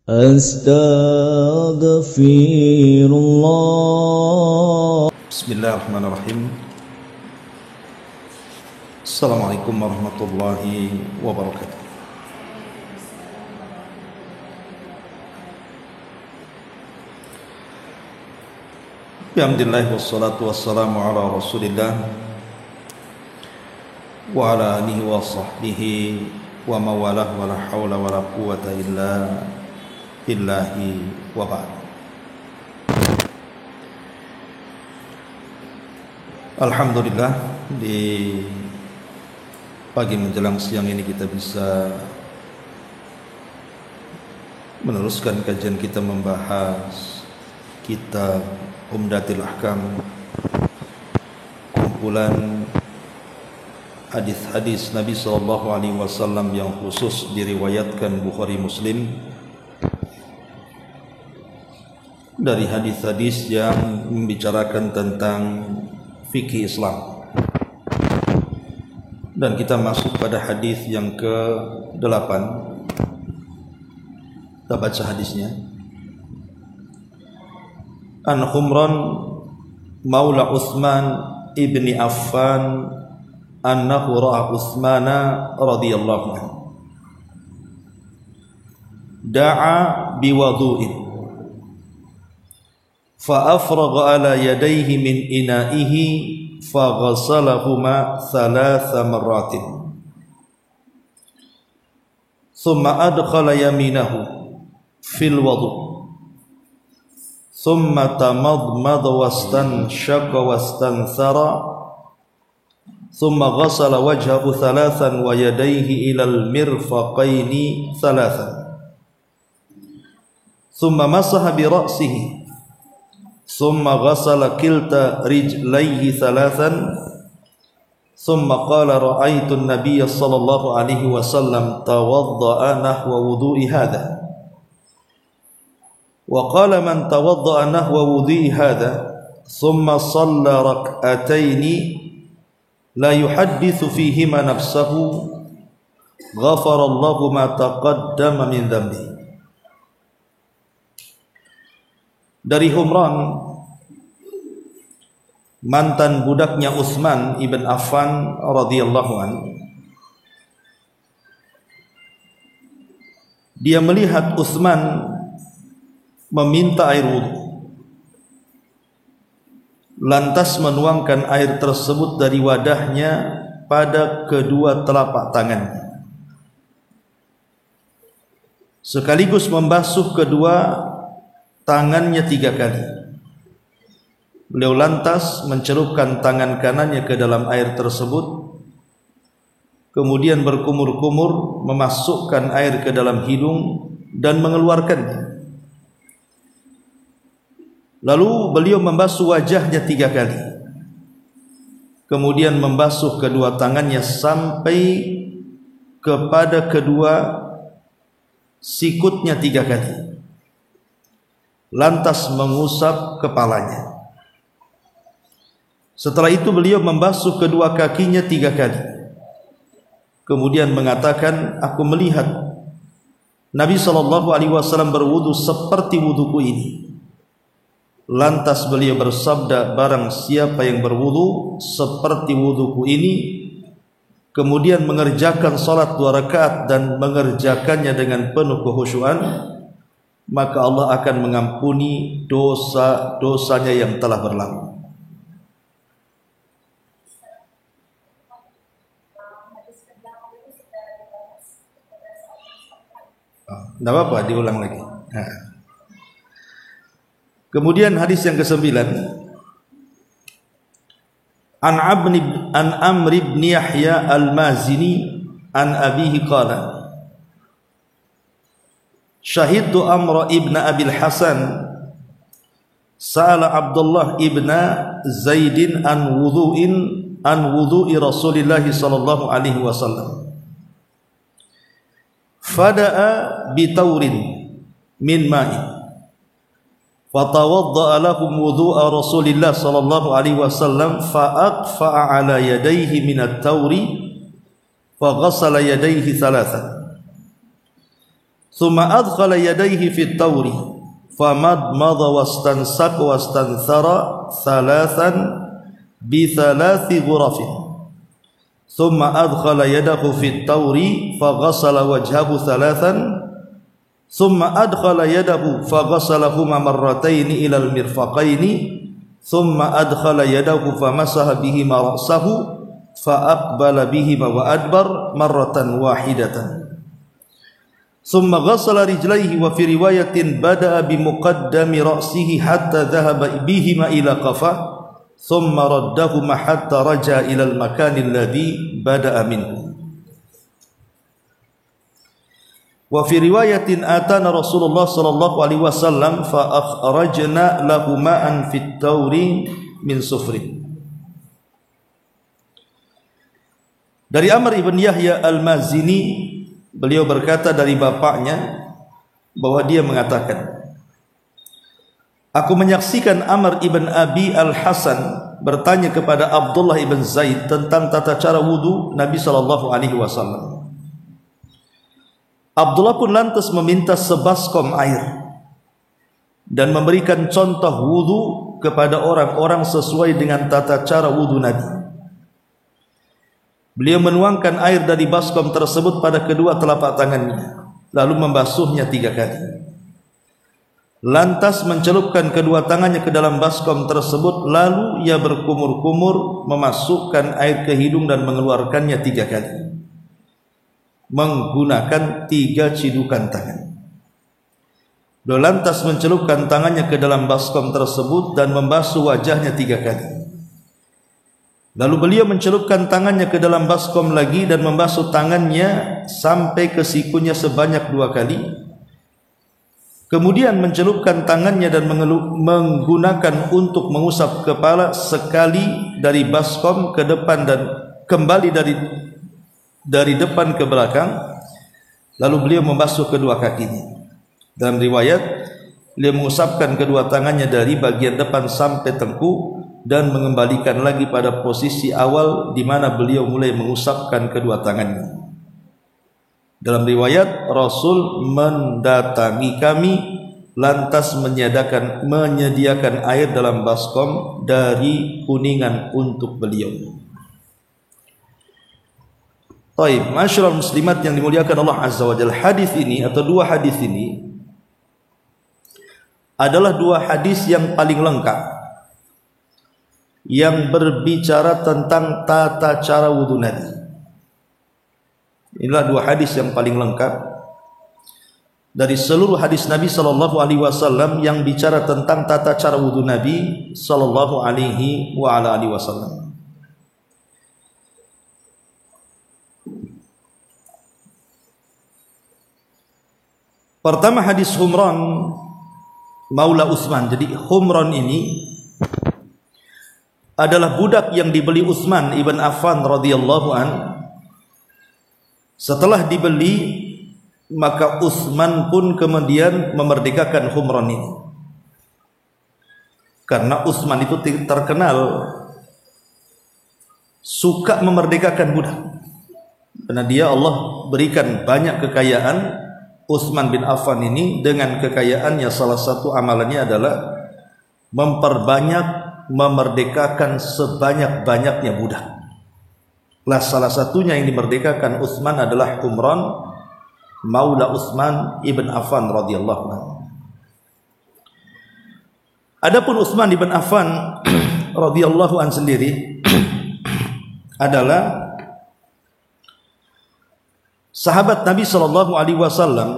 Astaghfirullah. Bismillahirrahmanirrahim. Assalamualaikum warahmatullahi wabarakatuh. Alhamdulillah wassalatu wassalamu ala Rasulillah wa ala alihi wa sahbihi wa mawalah wa la hawla wa la quwwata illa billahi wa ba'd. Alhamdulillah, di pagi menjelang siang ini kita bisa meneruskan kajian kita membahas kitab Umdatul Ahkam, kumpulan hadis-hadis Nabi SAW yang khusus diriwayatkan Bukhari Muslim, dari hadis-hadis yang membicarakan tentang fikih Islam. Dan kita masuk pada hadis yang ke-8. Kita baca hadisnya. An Humran Maula Utsman ibni Affan annahu ra'a Utsmana radhiyallahu anhu da'a biwudu'in fa afragha ala yadayhi min ina'ihi fa ghasalahuma thalatha marratin thumma adkhala yaminahu fil wudu' ثم تمضمض واستنشق واستنثر ثم غسل وجهه ثلاثا ويديه إلى المرفقين ثلاثا ثم مسح برأسه ثم غسل كلتا رجليه ثلاثا ثم قال رأيت النبي صلى الله عليه وسلم توضأ نحو وضوء هذا وقال من توضأ نحو وضوء هذا ثم صلى ركعتين لا يحدث فيهما نفسه غفر الله ما تقدم من ذنبه. Dari Humran, mantan budaknya Utsman ibn Affan radhiyallahu anhu, dia melihat Utsman meminta air wudhu, lantas menuangkan air tersebut dari wadahnya pada kedua telapak tangannya, sekaligus membasuh kedua tangannya 3 kali. Beliau lantas mencelupkan tangan kanannya ke dalam air tersebut, kemudian berkumur-kumur memasukkan air ke dalam hidung dan mengeluarkannya. Lalu beliau membasuh wajahnya 3 kali, kemudian membasuh kedua tangannya sampai kepada kedua sikutnya 3 kali, lantas mengusap kepalanya. Setelah itu beliau membasuh kedua kakinya 3 kali, kemudian mengatakan, aku melihat Nabi SAW berwudu seperti wuduku ini. Lantas beliau bersabda, barang siapa yang berwudu seperti wuduku ini, kemudian mengerjakan salat 2 rakaat dan mengerjakannya dengan penuh kekhusyuan, maka Allah akan mengampuni dosa-dosanya yang telah berlalu. Tidak apa-apa, diulang lagi. Kemudian hadis yang ke-9, An Amr ibn Yahya al-Mazini an abihi qala Syahidtu Amr ibn Abil Hasan sa'ala Abdullah ibn Zaidin an wudu'i Rasulillah sallallahu alaihi wasallam fada'a bitaurin min ma'in fatawadda'a lahum wudu'a Rasulillah sallallahu alaihi wasallam fa'aqfa'a ala yadayhi min at-tawri faghassala yadayhi thalathan thumma adkhala yadayhi fit tawri famadmadha wastansaq wastanthara thalathan bi thalathi ghurafin thumma adkhala yadahu fit tawri faghasala wajhahu thalathan thumma adkhala yadahu faghasalahuma marrataini ila al-mirfaqaini thumma adkhala yadahu famasaha bihima ra'sahu فأقبل بهما وأدبر مرة واحدة ثم غسل رجليه وفي رواية بدأ بمقدم رأسه حتى ذهب بهما إلى قفاه ثم ردهما حتى رجع إلى المكان الذي بدأ منه وفي رواية آتانا رسول الله صلى الله عليه وسلم فأخرجنا له ماء في التور من صفر. Dari Amr ibn Yahya al-Mazini, beliau berkata dari bapaknya bahwa dia mengatakan, aku menyaksikan Amr ibn Abi al-Hasan bertanya kepada Abdullah ibn Zaid tentang tata cara wudu Nabi sallallahu alaihi wasallam. Abdullah pun lantas meminta sebaskom air dan memberikan contoh wudu kepada orang-orang sesuai dengan tata cara wudu Nabi. Beliau menuangkan air dari baskom tersebut pada kedua telapak tangannya, lalu membasuhnya 3 kali. Lantas mencelupkan kedua tangannya ke dalam baskom tersebut, lalu ia berkumur-kumur memasukkan air ke hidung dan mengeluarkannya 3 kali, menggunakan 3 cidukan tangan. Beliau lantas mencelupkan tangannya ke dalam baskom tersebut dan membasuh wajahnya 3 kali. Lalu beliau mencelupkan tangannya ke dalam baskom lagi dan membasuh tangannya sampai ke sikunya sebanyak 2 kali. Kemudian mencelupkan tangannya dan menggunakan untuk mengusap kepala sekali dari baskom ke depan dan kembali dari depan ke belakang. Lalu beliau membasuh kedua kakinya. Dalam riwayat, beliau mengusapkan kedua tangannya dari bagian depan sampai tengkuk dan mengembalikan lagi pada posisi awal di mana beliau mulai mengusapkan kedua tangannya. Dalam riwayat, Rasul mendatangi kami lantas menyediakan air dalam baskom dari kuningan untuk beliau. Baik, masyarakat muslimat yang dimuliakan Allah Azza wa Jalla, hadis ini atau 2 hadis ini adalah 2 hadis yang paling lengkap yang berbicara tentang tata cara wudu Nabi. Inilah 2 hadis yang paling lengkap dari seluruh hadis Nabi sallallahu alaihi wasallam yang bicara tentang tata cara wudu Nabi sallallahu alaihi wasallam. Pertama hadis Humran Maula Utsman. Jadi Humran ini adalah budak yang dibeli Utsman ibn Affan radhiyallahu an. Setelah dibeli, maka Utsman pun kemudian memerdekakan Humran ini. Karena Utsman itu terkenal suka memerdekakan budak. Karena dia Allah berikan banyak kekayaan. Utsman bin Affan ini dengan kekayaannya salah satu amalannya adalah memperbanyak memerdekakan sebanyak-banyaknya budak. Salah satunya yang dimerdekakan Utsman adalah Humran Maula Utsman ibn Affan radhiyallahu anhu. Adapun Utsman ibn Affan radhiyallahu anhu sendiri adalah sahabat Nabi sallallahu alaihi wasallam,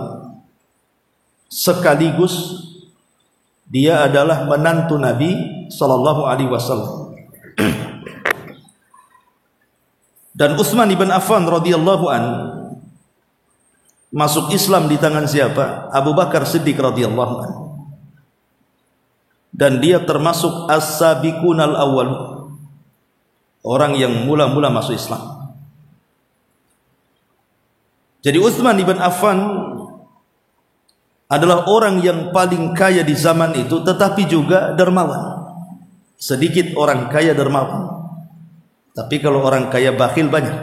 sekaligus dia adalah menantu Nabi sallallahu alaihi wasallam. Dan Utsman ibn Affan radhiyallahu an masuk Islam di tangan siapa? Abu Bakar Siddiq radhiyallahu an. Dan dia termasuk as-sabiqunal awwal, orang yang mula-mula masuk Islam. Jadi Utsman ibn Affan adalah orang yang paling kaya di zaman itu, tetapi juga dermawan. Sedikit orang kaya dermawan, tapi kalau orang kaya bakhil banyak.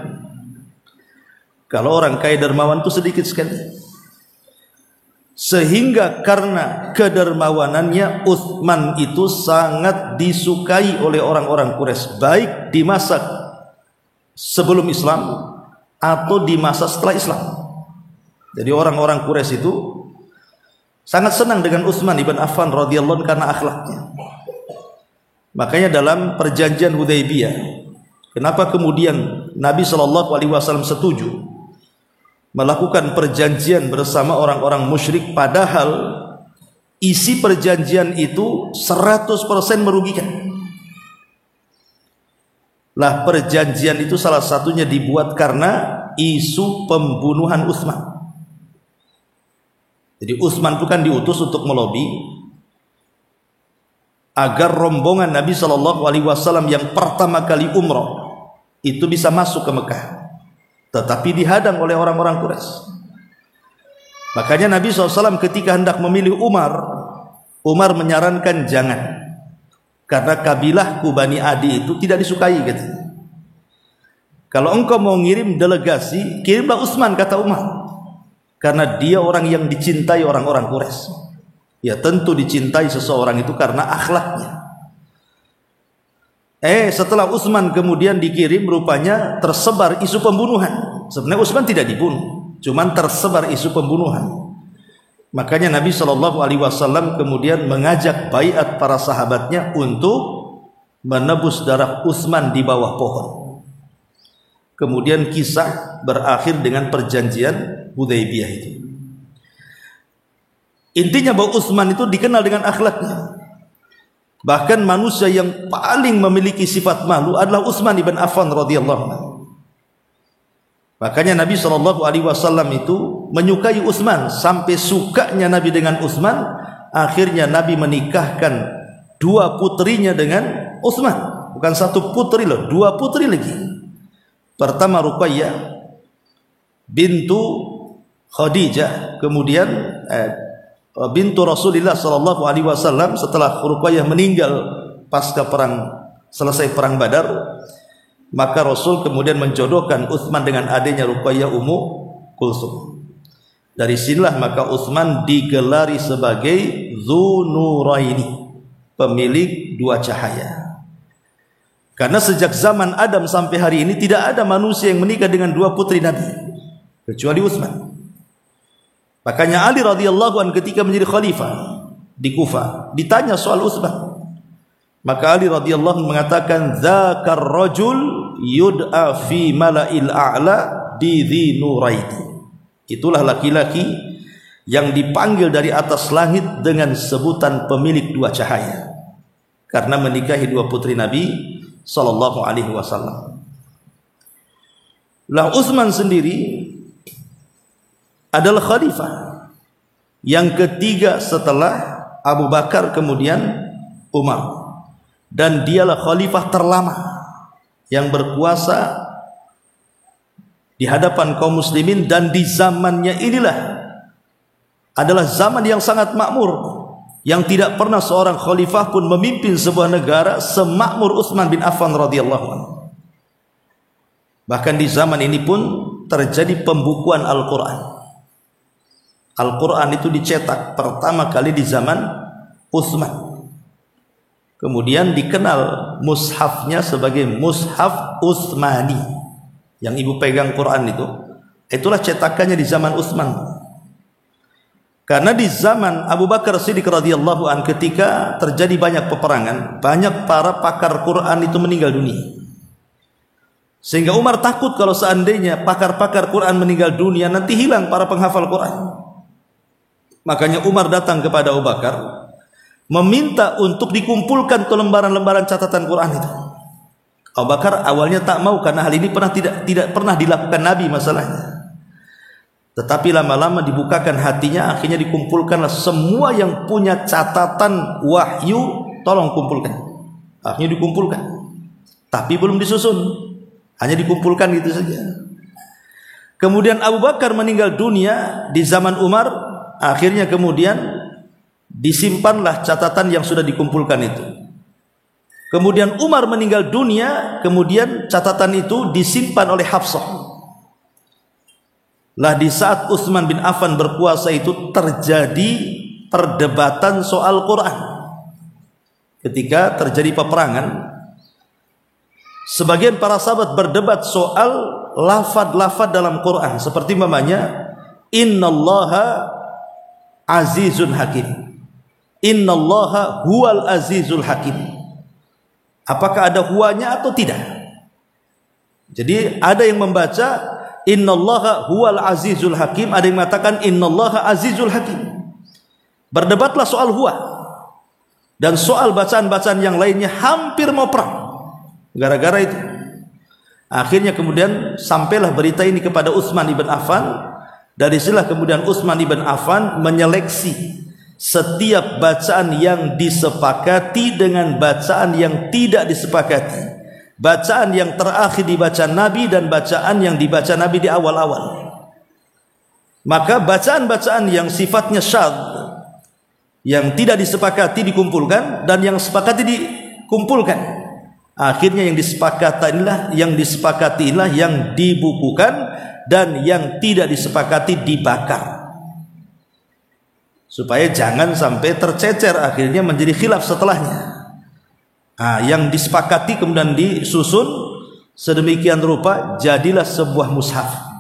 Kalau orang kaya dermawan itu sedikit sekali. sehingga karena kedermawanannya Utsman itu sangat disukai oleh orang-orang Quraisy, baik di masa sebelum Islam atau di masa setelah Islam. Jadi orang-orang Quraisy itu sangat senang dengan Utsman ibn Affan radhiyallahu anhu karena akhlaknya. Makanya dalam perjanjian Hudaybiyah, kenapa kemudian Nabi SAW setuju melakukan perjanjian bersama orang-orang musyrik, padahal isi perjanjian itu 100% merugikan. Lah perjanjian itu salah satunya dibuat karena isu pembunuhan Utsman. Jadi Utsman itu kan diutus untuk melobi agar rombongan Nabi SAW yang pertama kali umrah itu bisa masuk ke Mekah, tetapi dihadang oleh orang-orang Quraisy. Makanya Nabi SAW ketika hendak memilih Umar menyarankan jangan, karena kabilahku Bani Adi itu tidak disukai gitu. Kalau engkau mau ngirim delegasi, kirimlah Utsman, kata Umar, karena dia orang yang dicintai orang-orang Quraisy. Ya tentu dicintai seseorang itu karena akhlaknya. Setelah Utsman kemudian dikirim, rupanya tersebar isu pembunuhan. Sebenarnya Utsman tidak dibunuh, cuman tersebar isu pembunuhan. Makanya Nabi SAW kemudian mengajak baiat para sahabatnya untuk menebus darah Utsman di bawah pohon. Kemudian kisah berakhir dengan perjanjian Hudaybiyah itu. Intinya bahwa Utsman itu dikenal dengan akhlaknya. Bahkan manusia yang paling memiliki sifat malu adalah Utsman ibn Affan radhiyallahu anhu. Makanya Nabi SAW itu menyukai Utsman, sampai sukanya Nabi dengan Utsman, akhirnya Nabi menikahkan 2 putrinya dengan Utsman. Bukan 1 putri loh, 2 putri lagi. Pertama Ruqayyah bintu Khadijah, kemudian bintu Rasulullah SAW. Setelah Ruqayyah meninggal pasca selesai perang Badar, maka Rasul kemudian menjodohkan Utsman dengan adiknya Ruqayyah Ummu Kulsum. Dari sinilah maka Utsman digelari sebagai Dzunuraini, pemilik 2 cahaya. Karena sejak zaman Adam sampai hari ini tidak ada manusia yang menikah dengan 2 putri Nabi kecuali Utsman. Makanya Ali radhiyallahu anhu ketika menjadi khalifah di Kufah ditanya soal Utsman, maka Ali radhiyallahu anhu mengatakan, "Dzakar rajul yud'a fi mala'il a'la bi dzi nuraini." Itulah laki-laki yang dipanggil dari atas langit dengan sebutan pemilik 2 cahaya, karena menikahi 2 putri Nabi sallallahu alaihi wasallam. Lah Utsman sendiri adalah khalifah yang ketiga setelah Abu Bakar kemudian Umar, dan dialah khalifah terlama yang berkuasa di hadapan kaum muslimin. Dan di zamannya inilah adalah zaman yang sangat makmur, yang tidak pernah seorang khalifah pun memimpin sebuah negara semakmur Utsman bin Affan radhiyallahu anhu. Bahkan di zaman ini pun terjadi pembukuan Al-Quran. Al-Quran itu dicetak pertama kali di zaman Utsman. Kemudian dikenal mushafnya sebagai Mushaf Utsmani. Yang ibu pegang Quran itu, itulah cetakannya di zaman Utsman. Karena di zaman Abu Bakar Siddiq radhiyallahu an, ketika terjadi banyak peperangan, banyak para pakar Quran itu meninggal dunia. Sehingga Umar takut kalau seandainya pakar-pakar Quran meninggal dunia, nanti hilang para penghafal Quran. Makanya Umar datang kepada Abu Bakar meminta untuk dikumpulkan ke lembaran-lembaran catatan Quran itu. Abu Bakar awalnya tak mau, karena hal ini tidak pernah dilakukan Nabi masalahnya. Tetapi lama-lama dibukakan hatinya, akhirnya dikumpulkanlah semua yang punya catatan wahyu, tolong kumpulkan. Akhirnya dikumpulkan, tapi belum disusun, hanya dikumpulkan gitu saja. Kemudian Abu Bakar meninggal dunia di zaman Umar, akhirnya kemudian disimpanlah catatan yang sudah dikumpulkan itu. Kemudian Umar meninggal dunia, kemudian catatan itu disimpan oleh Hafsah. lah di saat Utsman bin Affan berkuasa itu terjadi perdebatan soal Quran. Ketika terjadi peperangan, sebagian para sahabat berdebat soal lafaz-lafaz dalam Quran, seperti namanya innallaha azizun hakim, innallaha huwal azizul hakim. Apakah ada huwanya atau tidak? Jadi ada yang membaca innallaha huwal azizul hakim, ada yang mengatakan innallaha azizul hakim. Berdebatlah soal huwa dan soal bacaan-bacaan yang lainnya, hampir mau perang gara-gara itu. Akhirnya kemudian sampailah berita ini kepada Utsman ibn Affan. Dari sinilah kemudian Utsman ibn Affan menyeleksi setiap bacaan yang disepakati dengan bacaan yang tidak disepakati, bacaan yang terakhir dibaca Nabi dan bacaan yang dibaca Nabi di awal-awal. Maka bacaan-bacaan yang sifatnya syadz, yang tidak disepakati dikumpulkan, dan yang sepakati dikumpulkan. Akhirnya yang disepakati inilah yang dibukukan, dan yang tidak disepakati dibakar, supaya jangan sampai tercecer akhirnya menjadi khilaf setelahnya. Yang disepakati kemudian disusun sedemikian rupa, jadilah sebuah mushaf.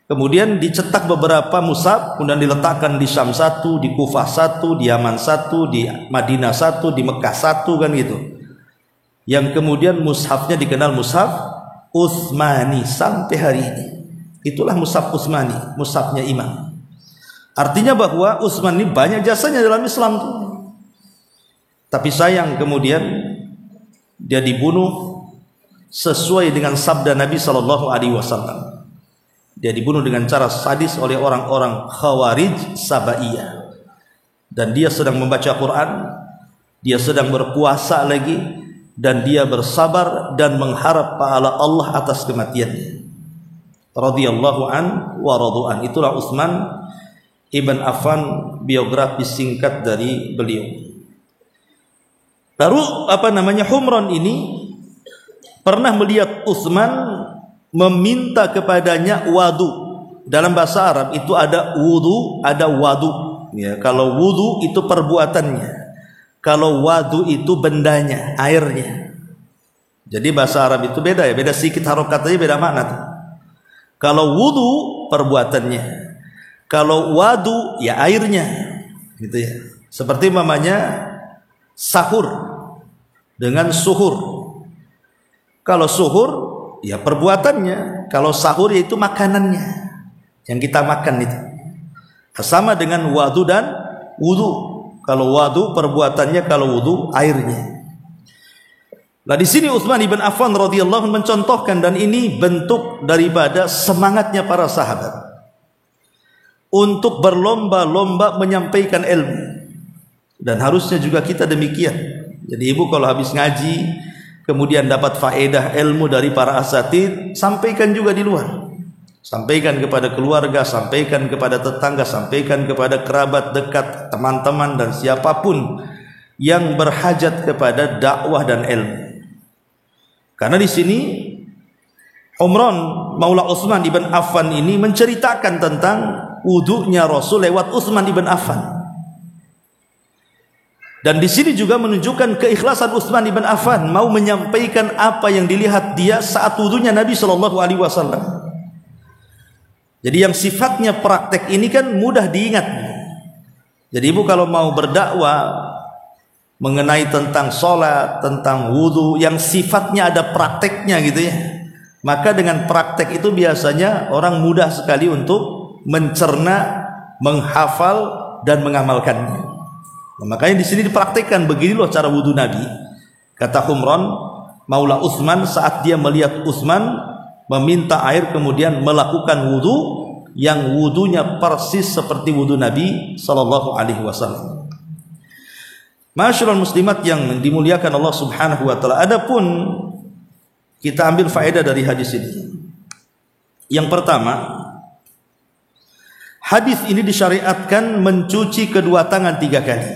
Kemudian dicetak beberapa mushaf, kemudian diletakkan di Syam satu, di Kufah satu, di Yaman satu, di Madinah satu, di Mekah satu, kan gitu. Yang kemudian mushafnya dikenal mushaf Utsmani sampai hari ini. Itulah mushaf Utsmani, mushafnya imam. Artinya bahwa Utsman ini banyak jasanya dalam Islam tuh. Tapi sayang kemudian dia dibunuh sesuai dengan sabda Nabi SAW. Dia dibunuh dengan cara sadis oleh orang-orang Khawarij Sabaiyah. Dan dia sedang membaca Quran, dia sedang berpuasa lagi, dan dia bersabar dan mengharap pahala Allah atas kematiannya. Radhiyallahu an wa radu'an. Itulah Utsman ibn Affan, biografi singkat dari beliau. Lalu Humran ini pernah melihat Utsman meminta kepadanya wadu. Dalam bahasa Arab itu ada wudu, ada wadu. Ya, kalau wudu itu perbuatannya, kalau wadu itu bendanya, airnya. Jadi bahasa Arab itu beda ya, beda sedikit harokatnya, beda makna tuh. Kalau wudu perbuatannya, kalau wadu ya airnya, gitu ya. Seperti mamanya sahur dengan suhur. Kalau suhur ya perbuatannya, kalau sahur yaitu makanannya yang kita makan itu. Sama dengan wadu dan wudu. Kalau wadu perbuatannya, kalau wudu airnya. Nah di sini Utsman ibn Affan radhiyallahu anhu mencontohkan, dan ini bentuk daripada semangatnya para sahabat untuk berlomba-lomba menyampaikan ilmu. Dan harusnya juga kita demikian. Jadi ibu kalau habis ngaji kemudian dapat faedah ilmu dari para asatidz, sampaikan juga di luar. Sampaikan kepada keluarga, sampaikan kepada tetangga, sampaikan kepada kerabat dekat, teman-teman, dan siapapun yang berhajat kepada dakwah dan ilmu. Karena di sini Humran Maula Utsman ibn Affan ini menceritakan tentang wudunya Rasul lewat Utsman ibn Affan. Dan di sini juga menunjukkan keikhlasan Utsman ibn Affan mau menyampaikan apa yang dilihat dia saat wudunya Nabi SAW. Jadi yang sifatnya praktek ini kan mudah diingat. Jadi ibu kalau mau berdakwah mengenai tentang sholat, tentang wudu yang sifatnya ada prakteknya gitu ya, maka dengan praktek itu biasanya orang mudah sekali untuk mencerna, menghafal, dan mengamalkannya. Nah, makanya di sini dipraktekkan, begini loh cara wudu Nabi. Kata Humran Maula Utsman saat dia melihat Utsman meminta air kemudian melakukan wudu yang wudunya persis seperti wudu Nabi sallallahu alaihi wasallam. Masyaallah muslimat yang dimuliakan Allah Subhanahu wa taala. Adapun kita ambil faedah dari hadis ini. Yang pertama, hadis ini disyariatkan mencuci kedua tangan 3 kali.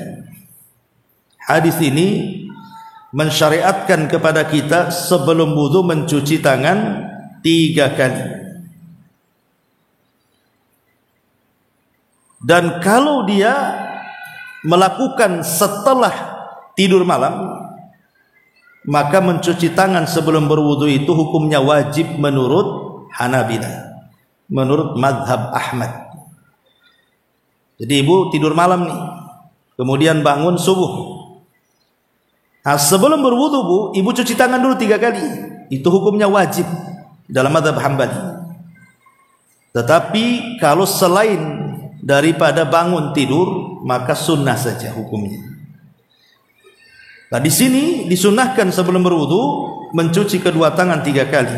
Hadis ini mensyariatkan kepada kita sebelum wudu mencuci tangan 3 kali. Dan kalau dia melakukan setelah tidur malam, maka mencuci tangan sebelum berwudu itu hukumnya wajib menurut Hanabilah, menurut mazhab Ahmad. Jadi ibu tidur malam nih, kemudian bangun subuh. Nah, sebelum berwudu bu, ibu cuci tangan dulu 3 kali. Itu hukumnya wajib dalam mazhab Hambali. Tetapi kalau selain daripada bangun tidur, maka sunnah saja hukumnya. Nah, di sini disunahkan sebelum berwudu mencuci kedua tangan 3 kali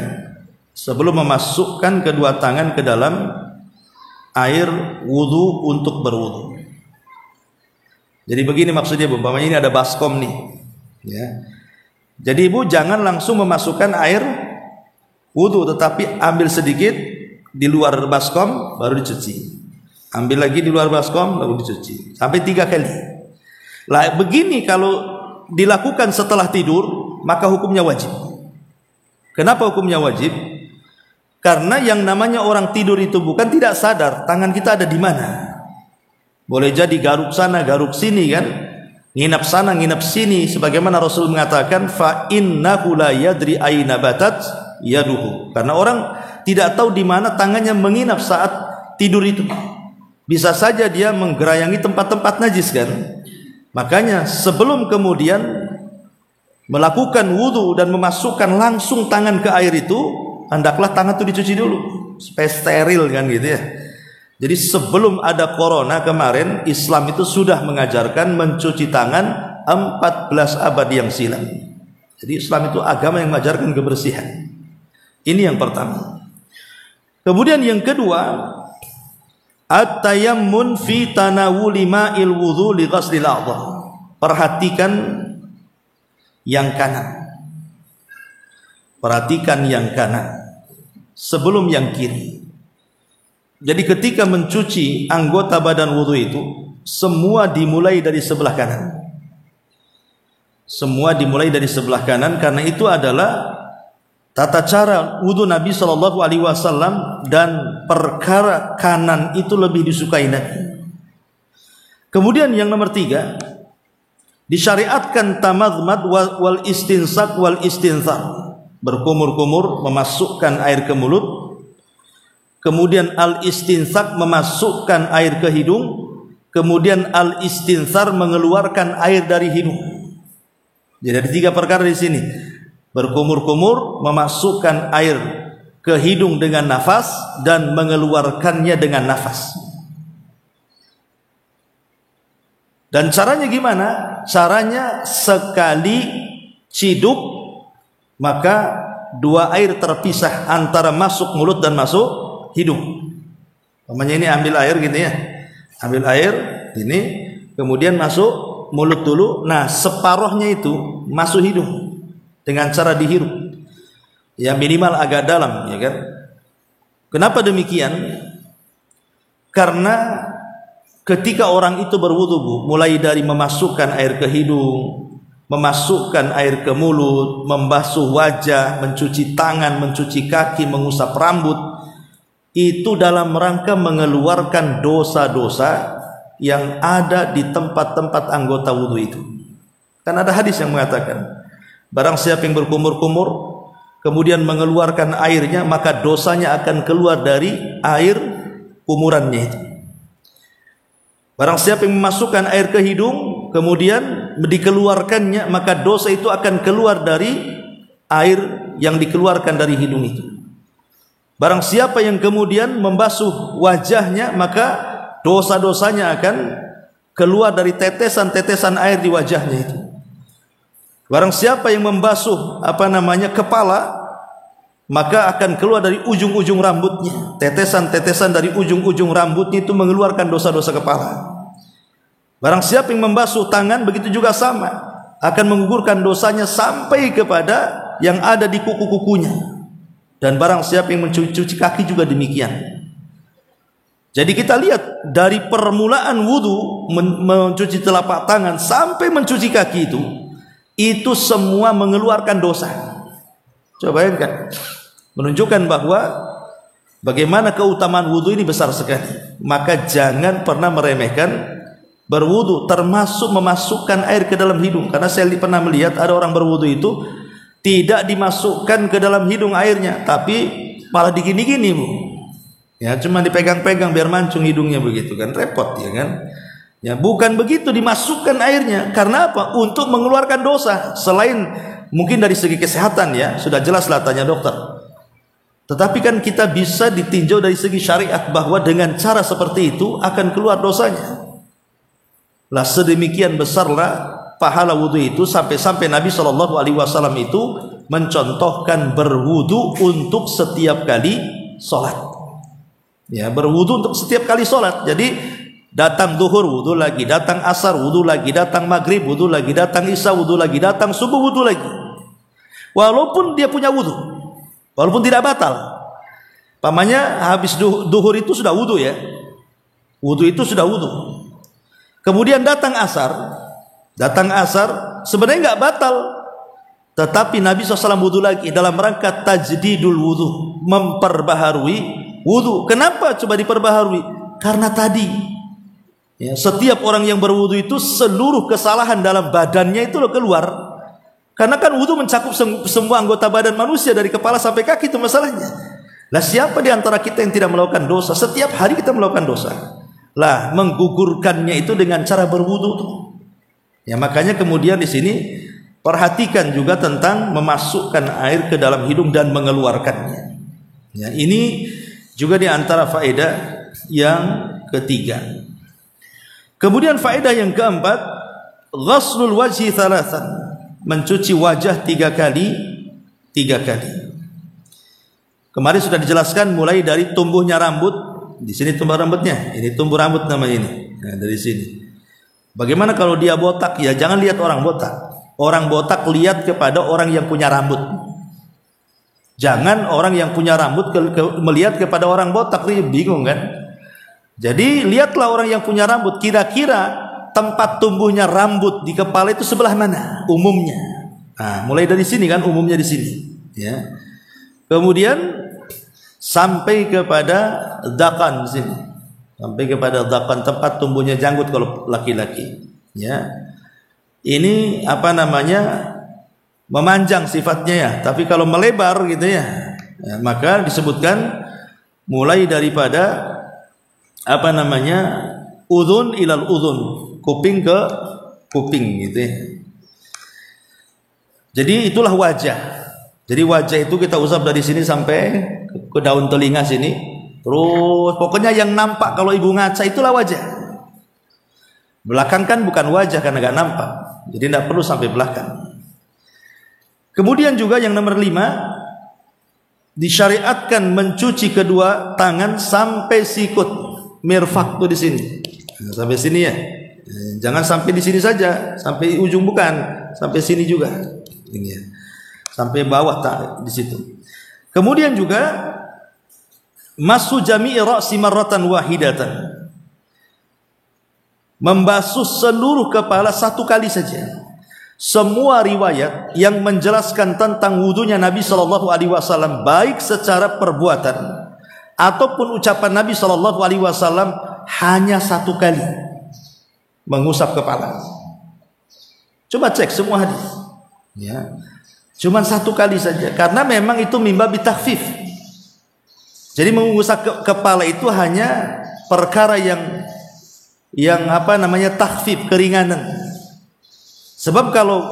sebelum memasukkan kedua tangan ke dalam air wudu untuk berwudu. Jadi begini maksudnya bu, umpamanya ini ada baskom nih, ya. Jadi ibu jangan langsung memasukkan air wudu, tetapi ambil sedikit di luar baskom baru dicuci. Ambil lagi di luar baskom baru dicuci sampai 3 kali. Lah begini kalau dilakukan setelah tidur, maka hukumnya wajib. Kenapa hukumnya wajib? Karena yang namanya orang tidur itu bukan tidak sadar tangan kita ada di mana. Boleh jadi garuk sana garuk sini kan, nginap sana nginap sini, sebagaimana Rasul mengatakan fa innahu la yadri aina batat yaduhu. Karena orang tidak tahu di mana tangannya menginap saat tidur itu. Bisa saja dia menggerayangi tempat-tempat najis kan. Makanya sebelum kemudian melakukan wudu dan memasukkan langsung tangan ke air itu, hendaklah tangan itu dicuci dulu supaya steril kan gitu ya. Jadi sebelum ada corona kemarin, Islam itu sudah mengajarkan mencuci tangan 14 abad yang silam. Jadi Islam itu agama yang mengajarkan kebersihan. Ini yang pertama. Kemudian yang kedua, at-tayammun fi tanawuli ma'il wudhu li ghaslil a'dha. Perhatikan yang kanan. Perhatikan yang kanan sebelum yang kiri. Jadi ketika mencuci anggota badan wudhu itu, semua dimulai dari sebelah kanan. Semua dimulai dari sebelah kanan, karena itu adalah tata cara wudhu Nabi SAW, dan perkara kanan itu lebih disukai Nabi. Kemudian yang nomor 3, disyariatkan tamadmad wal istinsak wal istinthar, berkumur-kumur memasukkan air ke mulut. Kemudian al-istinsak memasukkan air ke hidung. Kemudian al-istinthar mengeluarkan air dari hidung. Jadi ada 3 perkara di sini. Berkumur-kumur, memasukkan air ke hidung dengan nafas, dan mengeluarkannya dengan nafas. Dan caranya gimana? Caranya sekali ciduk, maka 2 air terpisah antara masuk mulut dan masuk hidung. Namanya ini ambil air gitu ya. Ambil air ini, kemudian masuk mulut dulu. Nah, separohnya itu masuk hidung dengan cara dihirup. Ya minimal agak dalam, ya kan? Kenapa demikian? Karena ketika orang itu berwudu, Bu, mulai dari memasukkan air ke hidung, memasukkan air ke mulut, membasuh wajah, mencuci tangan, mencuci kaki, mengusap rambut, itu dalam rangka mengeluarkan dosa-dosa yang ada di tempat-tempat anggota wudu itu. Kan ada hadis yang mengatakan, barang siapa yang berkumur-kumur kemudian mengeluarkan airnya, maka dosanya akan keluar dari air kumurannya itu. Barang siapa yang memasukkan air ke hidung kemudian dikeluarkannya, maka dosa itu akan keluar dari air yang dikeluarkan dari hidung itu. Barang siapa yang kemudian membasuh wajahnya, maka dosa-dosanya akan keluar dari tetesan-tetesan air di wajahnya itu. Barang siapa yang membasuh kepala, maka akan keluar dari ujung-ujung rambutnya. Tetesan-tetesan dari ujung-ujung rambutnya itu mengeluarkan dosa-dosa kepala. Barang siapa yang membasuh tangan, begitu juga sama, akan menggugurkan dosanya sampai kepada yang ada di kuku-kukunya. Dan barang siapa yang mencuci kaki juga demikian. Jadi kita lihat dari permulaan wudu, mencuci telapak tangan sampai mencuci kaki itu semua mengeluarkan dosa. Coba bayangkan, menunjukkan bahwa Bagaimana keutamaan wudu ini besar sekali. Maka jangan pernah meremehkan berwudu, termasuk memasukkan air ke dalam hidung. Karena saya pernah melihat ada orang berwudu itu tidak dimasukkan ke dalam hidung airnya, tapi malah digini-gini, Bu. Ya, cuma dipegang-pegang biar mancung hidungnya begitu kan, repot ya kan. Ya, bukan begitu, dimasukkan airnya. Karena apa? Untuk mengeluarkan dosa. Selain mungkin dari segi kesehatan ya, sudah jelaslah tanya dokter. Tetapi kan kita bisa ditinjau dari segi syariat bahwa dengan cara seperti itu akan keluar dosanya. Lah sedemikian besarlah pahala wudu itu sampai Nabi SAW itu mencontohkan berwudu untuk setiap kali sholat. Ya, berwudu untuk setiap kali sholat. Jadi datang duhur wudu lagi, datang asar wudu lagi, datang maghrib wudu lagi, datang isya wudu lagi, datang subuh wudu lagi. Walaupun dia punya wudu, walaupun tidak batal. Pamannya habis duhur itu sudah wudu ya, wudu itu sudah wudu. Kemudian datang asar sebenarnya nggak batal, tetapi Nabi SAW wudu lagi dalam rangka tajdidul wudu, memperbaharui wudu. Kenapa coba diperbaharui? Karena tadi ya, setiap orang yang berwudu itu seluruh kesalahan dalam badannya itu keluar. Karena kan wudu mencakup semua anggota badan manusia dari kepala sampai kaki, itu masalahnya. Lah siapa di antara kita yang tidak melakukan dosa? Setiap hari kita melakukan dosa. Lah menggugurkannya itu dengan cara berwudu tuh. Ya, makanya kemudian di sini perhatikan juga tentang memasukkan air ke dalam hidung dan mengeluarkannya. Ya, ini juga di antara faedah yang ketiga. Kemudian faedah yang keempat, ghaslul wajhi thalathan, mencuci wajah 3 kali. Kemarin sudah dijelaskan mulai dari tumbuhnya rambut. Di sini tumbuh rambutnya, ini tumbuh rambut namanya ini. Nah, dari sini. Bagaimana kalau dia botak? Ya jangan lihat orang botak. Orang botak lihat kepada orang yang punya rambut. Jangan orang yang punya rambut melihat kepada orang botak, bingung kan? Jadi lihatlah orang yang punya rambut, kira-kira tempat tumbuhnya rambut di kepala itu sebelah mana umumnya. Nah, mulai dari sini kan, umumnya di sini, ya. Kemudian sampai kepada dakan di sini. Sampai kepada dakan, tempat tumbuhnya janggut kalau laki-laki, ya. Ini apa namanya? Memanjang sifatnya ya, tapi kalau melebar gitu ya, maka disebutkan mulai daripada apa namanya, udhun ilal udhun, kuping ke kuping gitu ya. Jadi itulah wajah. Jadi wajah itu kita usap dari sini sampai ke daun telinga sini, terus pokoknya yang nampak kalau ibu ngaca itulah wajah. Belakang kan bukan wajah karena gak nampak, jadi tidak perlu sampai belakang. Kemudian juga yang nomor 5, disyariatkan mencuci kedua tangan sampai sikut, mirfaq tuh di sini, sampai sini ya. Jangan sampai di sini saja, sampai ujung bukan, sampai sini juga, ini ya, sampai bawah tak di situ. Kemudian juga masu jami'i ra'si marratan wahidatan, membasuh seluruh kepala 1 kali saja. Semua riwayat yang menjelaskan tentang wudunya Nabi SAW, baik secara perbuatan ataupun ucapan Nabi SAW, hanya 1 kali mengusap kepala. Coba cek semua hadis, ya, cuma 1 kali saja, karena memang itu mimbabi takhfif. Jadi mengusap kepala itu hanya perkara yang apa namanya, takhfif, keringanan. Sebab kalau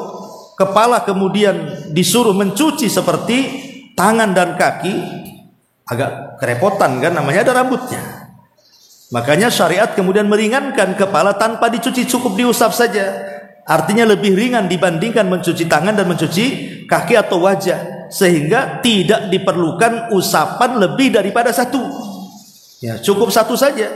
kepala kemudian disuruh mencuci seperti tangan dan kaki, agak kerepotan kan, namanya ada rambutnya. Makanya syariat kemudian meringankan kepala tanpa dicuci, cukup diusap saja. Artinya lebih ringan dibandingkan mencuci tangan dan mencuci kaki atau wajah, sehingga tidak diperlukan usapan lebih daripada 1. Ya, cukup 1 saja.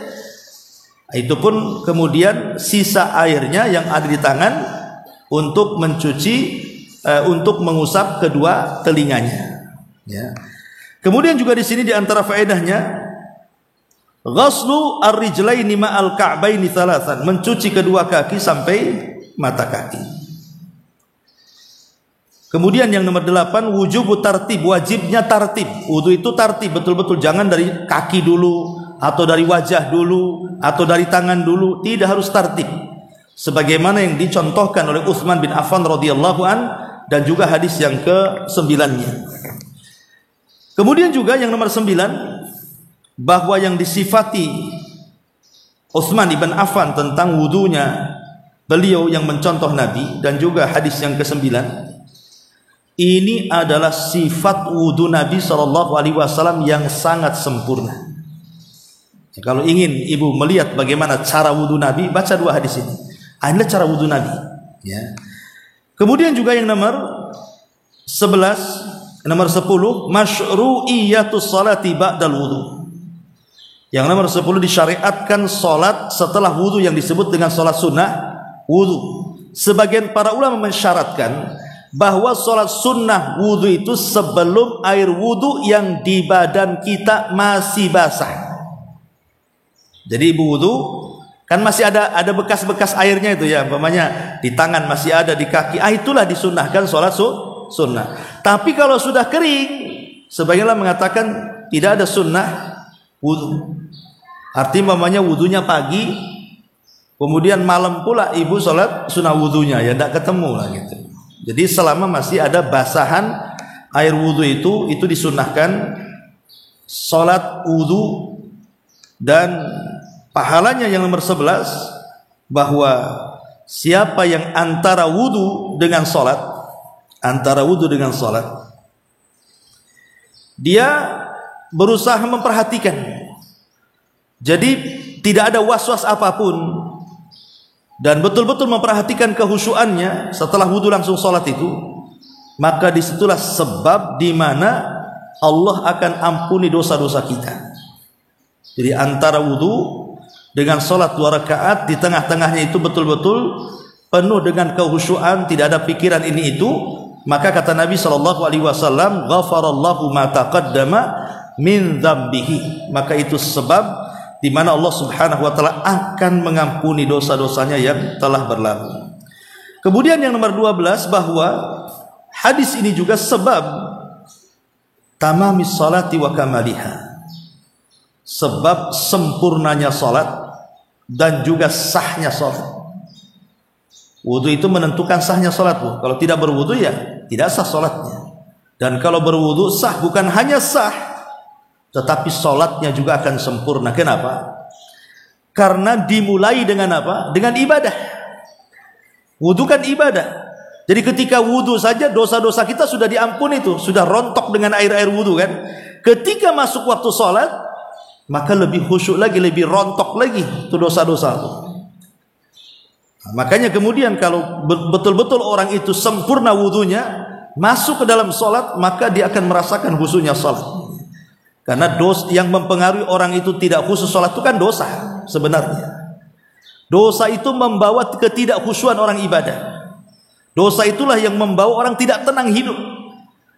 Itu pun kemudian sisa airnya yang ada di tangan untuk mencuci, untuk mengusap kedua telinganya. Ya. Kemudian juga di sini di antara faedahnya, ghaslu ar-rijlaini ma'al ka'baini thalathan, mencuci kedua kaki sampai mata kaki. Kemudian yang nomor 8, wujubu tartib, wajibnya tartib. Wudu itu tartib, betul-betul, jangan dari kaki dulu, atau dari wajah dulu, atau dari tangan dulu, tidak, harus tartib. Sebagaimana yang dicontohkan oleh Utsman bin Affan radhiyallahu an, dan juga hadis yang ke-9-nya. Kemudian juga yang nomor 9, bahwa yang disifati Utsman bin Affan tentang wudunya, beliau yang mencontoh Nabi, dan juga hadis yang ke-9, ini adalah sifat wudu Nabi SAW yang sangat sempurna. Kalau ingin ibu melihat bagaimana cara wudu Nabi, baca 2 hadis ini. Inilah cara wudu Nabi. Ya. Kemudian juga yang nomor 11, nomor 10, masyru'iyatus salati ba'dal wudu. Yang nomor 10, disyariatkan salat setelah wudu yang disebut dengan salat sunnah wudu. Sebagian para ulama mensyaratkan bahwa salat sunnah wudu itu sebelum air wudu yang di badan kita masih basah. Jadi ibu wudu kan masih ada bekas-bekas airnya itu ya, umpamanya di tangan masih ada, di kaki, itulah disunnahkan salat sunnah. Tapi kalau sudah kering, sebagian mengatakan tidak ada sunnah wudu. Artinya umpamanya wudunya pagi, kemudian malam pula ibu salat sunnah wudunya, ya tidak ketemu lah gitu. Jadi selama masih ada basahan air wudu itu disunnahkan salat wudu. Dan pahalanya yang nomor 11, bahwa siapa yang antara wudu dengan salat, dia berusaha memperhatikan. Jadi tidak ada was-was apapun, dan betul-betul memperhatikan kehusuannya setelah wudu langsung salat itu, maka disitulah sebab di mana Allah akan ampuni dosa-dosa kita. Jadi antara wudu dengan salat 2 rakaat, di tengah-tengahnya itu betul-betul penuh dengan kehusuan, tidak ada pikiran ini itu, maka kata Nabi SAW, ghafarallahu ma taqaddama min dzambihi, maka itu sebab di mana Allah Subhanahu wa taala akan mengampuni dosa-dosanya yang telah berlalu. Kemudian yang nomor 12, bahwa hadis ini juga sebab tamamis salati wa kamaliha, sebab sempurnanya salat dan juga sahnya salat. Wudu itu menentukan sahnya salat, Bu. Kalau tidak berwudu ya tidak sah salatnya. Dan kalau berwudu sah, bukan hanya sah, tetapi salatnya juga akan sempurna. Kenapa? Karena dimulai dengan apa? Dengan ibadah. Wudu kan ibadah. Jadi ketika wudu saja dosa-dosa kita sudah diampuni, itu sudah rontok dengan air-air wudu kan. Ketika masuk waktu salat, maka lebih khusyuk lagi, lebih rontok lagi itu dosa-dosa itu. Makanya kemudian kalau betul-betul orang itu sempurna wudunya, masuk ke dalam salat, maka dia akan merasakan khusyuknya salat. Karena dosa yang mempengaruhi orang itu tidak khusyuk salat itu kan dosa sebenarnya. Dosa itu membawa ketidakkhusyuan orang ibadah. Dosa itulah yang membawa orang tidak tenang hidup.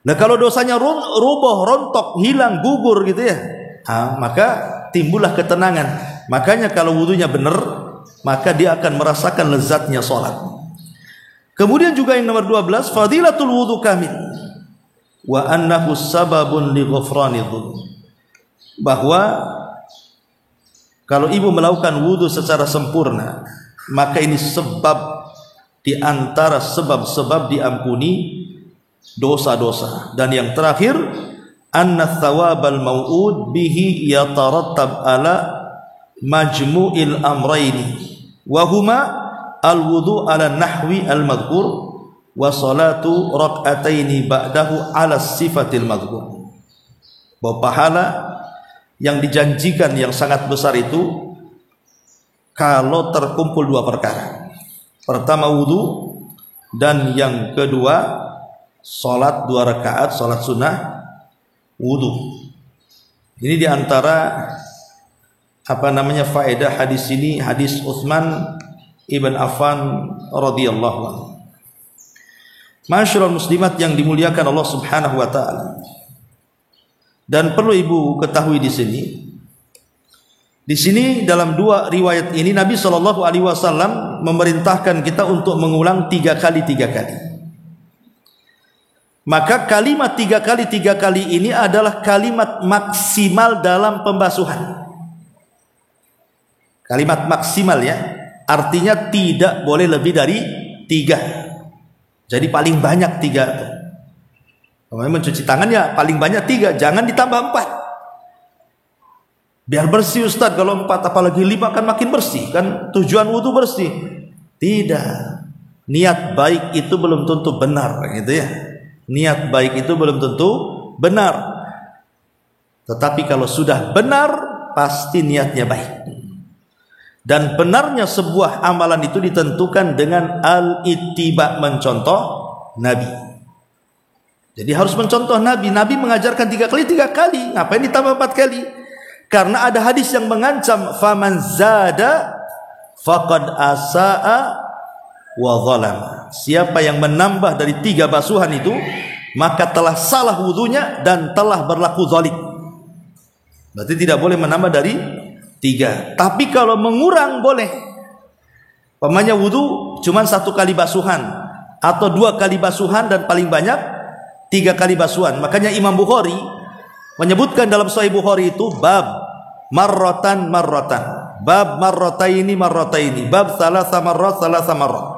Nah kalau dosanya roboh, rontok, hilang, gugur gitu ya, maka timbullah ketenangan. Makanya kalau wudunya benar, maka dia akan merasakan lezatnya salat. Kemudian juga yang nomor 12, fadilatul wudu kamil wa annahu sababun li ghufranidz dzunub. Bahwa kalau ibu melakukan wudu secara sempurna, maka ini sebab di antara sebab-sebab diampuni dosa-dosa. Dan yang terakhir, anna thawabal mau'ud bihi yatarattab ala majmu'il amrayni wa huma al-wudu ala nahwi al-madhkur wa salatu rak'ataini ba'dahu ala sifatil madhkur. Bahwa pahala yang dijanjikan yang sangat besar itu kalau terkumpul 2 perkara. Pertama wudu, dan yang kedua salat 2 rakaat, salat sunnah wudu. Ini diantara faedah hadis ini, hadis Utsman ibn Affan radhiyallahu anhu. Masyarul muslimat yang dimuliakan Allah Subhanahu wa taala. Dan perlu ibu ketahui di sini dalam 2 riwayat ini Nabi SAW memerintahkan kita untuk mengulang 3 kali. Maka kalimat 3 kali ini adalah kalimat maksimal dalam pembasuhan. Kalimat maksimal ya, artinya tidak boleh lebih dari 3. Jadi paling banyak 3. Kalau mencuci tangan ya paling banyak 3, jangan ditambah 4. Biar bersih Ustaz, kalau 4 apalagi 5 kan makin bersih, kan tujuan wudu bersih. Tidak. Niat baik itu belum tentu benar gitu ya. Niat baik itu belum tentu benar. Tetapi kalau sudah benar, pasti niatnya baik. Dan benarnya sebuah amalan itu ditentukan dengan al-ittiba, mencontoh Nabi. Jadi harus mencontoh Nabi. Nabi mengajarkan 3 kali. Ngapain ditambah 4 kali? Karena ada hadis yang mengancam, faman zada faqad asaa wa zalama. Siapa yang menambah dari 3 basuhan itu, maka telah salah wudunya dan telah berlaku zalim. Berarti tidak boleh menambah dari 3. Tapi kalau mengurang boleh. Pamannya wudu cuma 1 kali basuhan atau 2 kali basuhan dan paling banyak 3 kali basuhan. Makanya Imam Bukhari menyebutkan dalam Sahih Bukhari itu bab marratan, bab marrataini, bab salasa marrat.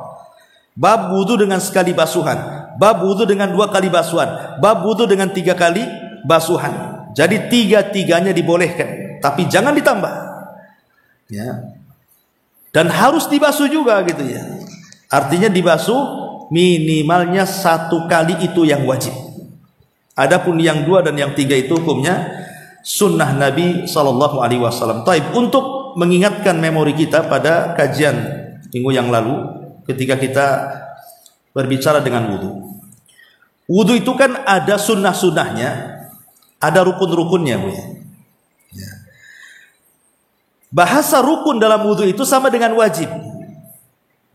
Bab wudu dengan sekali basuhan, bab wudu dengan 2 kali basuhan, bab wudu dengan 3 kali basuhan. Jadi 3-3-nya dibolehkan, tapi jangan ditambah. Ya. Dan harus dibasuh juga gitu ya. Artinya dibasuh minimalnya 1 kali, itu yang wajib. Adapun yang 2 dan yang 3 itu hukumnya sunnah Nabi SAW. Taib, untuk mengingatkan memori kita pada kajian minggu yang lalu, ketika kita berbicara dengan wudu. Wudu itu kan ada sunnah-sunnahnya, ada rukun-rukunnya, Bu. Ya. Bahasa rukun dalam wudu itu sama dengan wajib.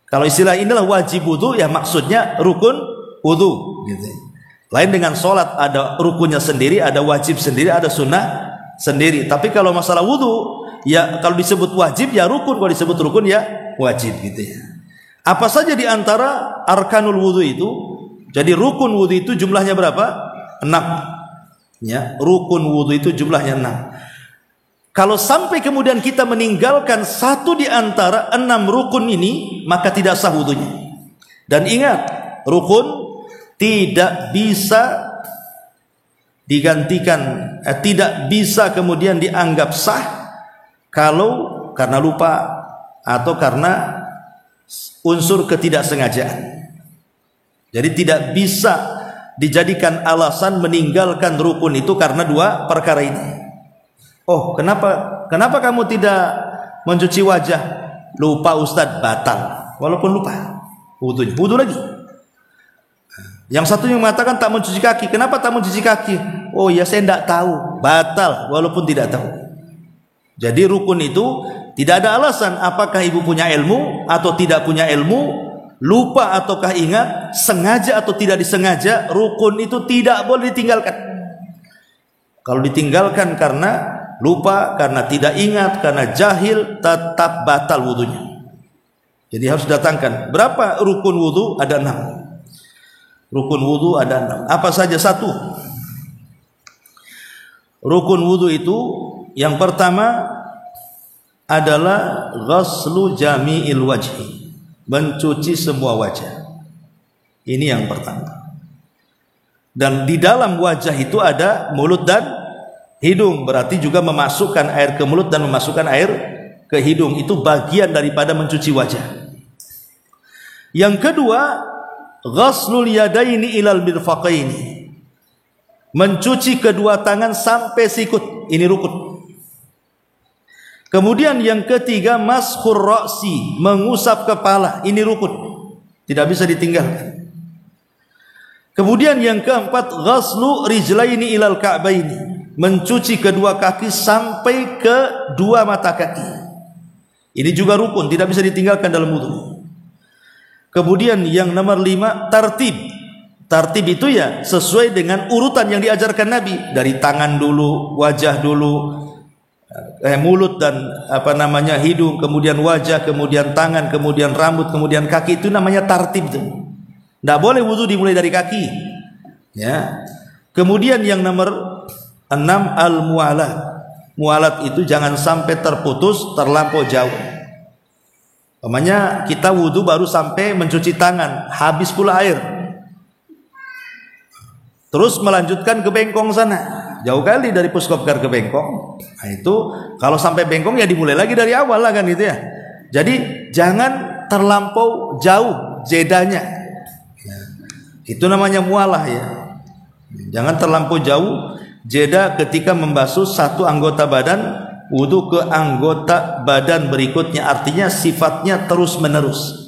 Kalau istilah inilah wajib wudu, ya maksudnya rukun wudu gitu. Lain dengan sholat, ada rukunnya sendiri, ada wajib sendiri, ada sunnah sendiri. Tapi kalau masalah wudu, ya kalau disebut wajib ya rukun, kalau disebut rukun ya wajib gitu ya. Apa saja di antara arkanul wudu itu? Jadi rukun wudu itu jumlahnya berapa? 6. Ya, rukun wudu itu jumlahnya 6. Kalau sampai kemudian kita meninggalkan 1 di antara 6 rukun ini, maka tidak sah wudunya. Dan ingat, rukun tidak bisa digantikan, tidak bisa kemudian dianggap sah kalau karena lupa atau karena unsur ketidaksengajaan. Jadi tidak bisa dijadikan alasan meninggalkan rukun itu karena 2 perkara ini. Oh, kenapa kamu tidak mencuci wajah? Lupa Ustadz, batal. Walaupun lupa, wudu lagi. Yang satu yang mengatakan tak mencuci kaki. Kenapa tak mencuci kaki? Oh ya, saya tidak tahu. Batal walaupun tidak tahu. Jadi rukun itu tidak ada alasan apakah ibu punya ilmu atau tidak punya ilmu, lupa ataukah ingat, sengaja atau tidak disengaja, rukun itu tidak boleh ditinggalkan. Kalau ditinggalkan karena lupa, karena tidak ingat, karena jahil, tetap batal wudunya. Jadi harus datangkan. Berapa rukun wudu? Ada 6. Rukun wudu ada 6. Apa saja? 1. Rukun wudu itu yang pertama adalah ghaslu jami'il wajhi, mencuci semua wajah. Ini yang pertama. Dan di dalam wajah itu ada mulut dan hidung, berarti juga memasukkan air ke mulut dan memasukkan air ke hidung. Itu bagian daripada mencuci wajah. Yang kedua, ghaslul yadaini ilal mirfaqaini, mencuci kedua tangan sampai sikut. Ini rukun. Kemudian yang ketiga, mashur ra'si, mengusap kepala. Ini rukun, tidak bisa ditinggalkan. Kemudian yang keempat, ghaslu rijlaini ilal ka'baini, mencuci kedua kaki sampai ke 2 mata kaki. Ini juga rukun, tidak bisa ditinggalkan dalam wudu. Kemudian yang nomor 5, tartib. Tartib itu ya sesuai dengan urutan yang diajarkan Nabi, dari tangan dulu, wajah dulu, mulut dan hidung, kemudian wajah, kemudian tangan, kemudian rambut, kemudian kaki. Itu namanya tartib. Tidak boleh wudu dimulai dari kaki. Ya. Kemudian yang nomor 6 al-mualat. Mualat itu jangan sampai terputus, terlampau jauh. Umpamanya kita wudu baru sampai mencuci tangan, habis pula air. Terus melanjutkan ke bengkong sana. Jauh kali dari Puskopkar ke bengkong. Nah itu kalau sampai bengkong ya dimulai lagi dari awal lah kan gitu ya. Jadi jangan terlampau jauh jedanya. Ya. Itu namanya mualah ya. Jangan terlampau jauh jeda ketika membasuh satu anggota badan wudu ke anggota badan berikutnya, artinya sifatnya terus menerus.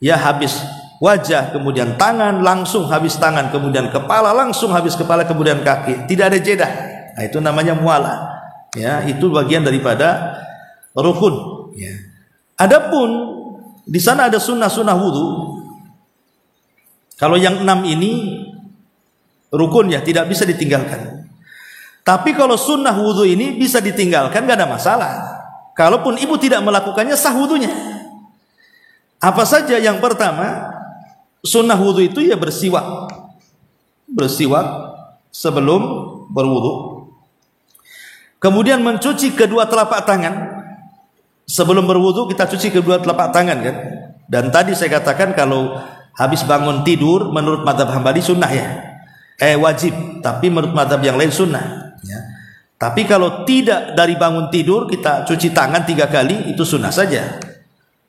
Ya habis wajah kemudian tangan, langsung habis tangan, kemudian kepala, langsung habis kepala, kemudian kaki, tidak ada jeda. Nah, itu namanya mualah. Ya, itu bagian daripada rukun. Ya. Adapun di sana ada sunnah-sunnah wudu. Kalau yang 6 ini rukun ya, tidak bisa ditinggalkan. Tapi kalau sunnah wudu ini bisa ditinggalkan, gak ada masalah. Kalaupun ibu tidak melakukannya, sah wudunya. Apa saja? Yang pertama, sunnah wudu itu ya bersiwak. Bersiwak sebelum berwudu. Kemudian mencuci kedua telapak tangan. Sebelum berwudu kita cuci kedua telapak tangan kan. Dan tadi saya katakan kalau habis bangun tidur menurut mazhab Hambali sunnah ya. Wajib, tapi menurut mazhab yang lain sunnah ya. Tapi kalau tidak dari bangun tidur kita cuci tangan 3 kali, itu sunnah saja.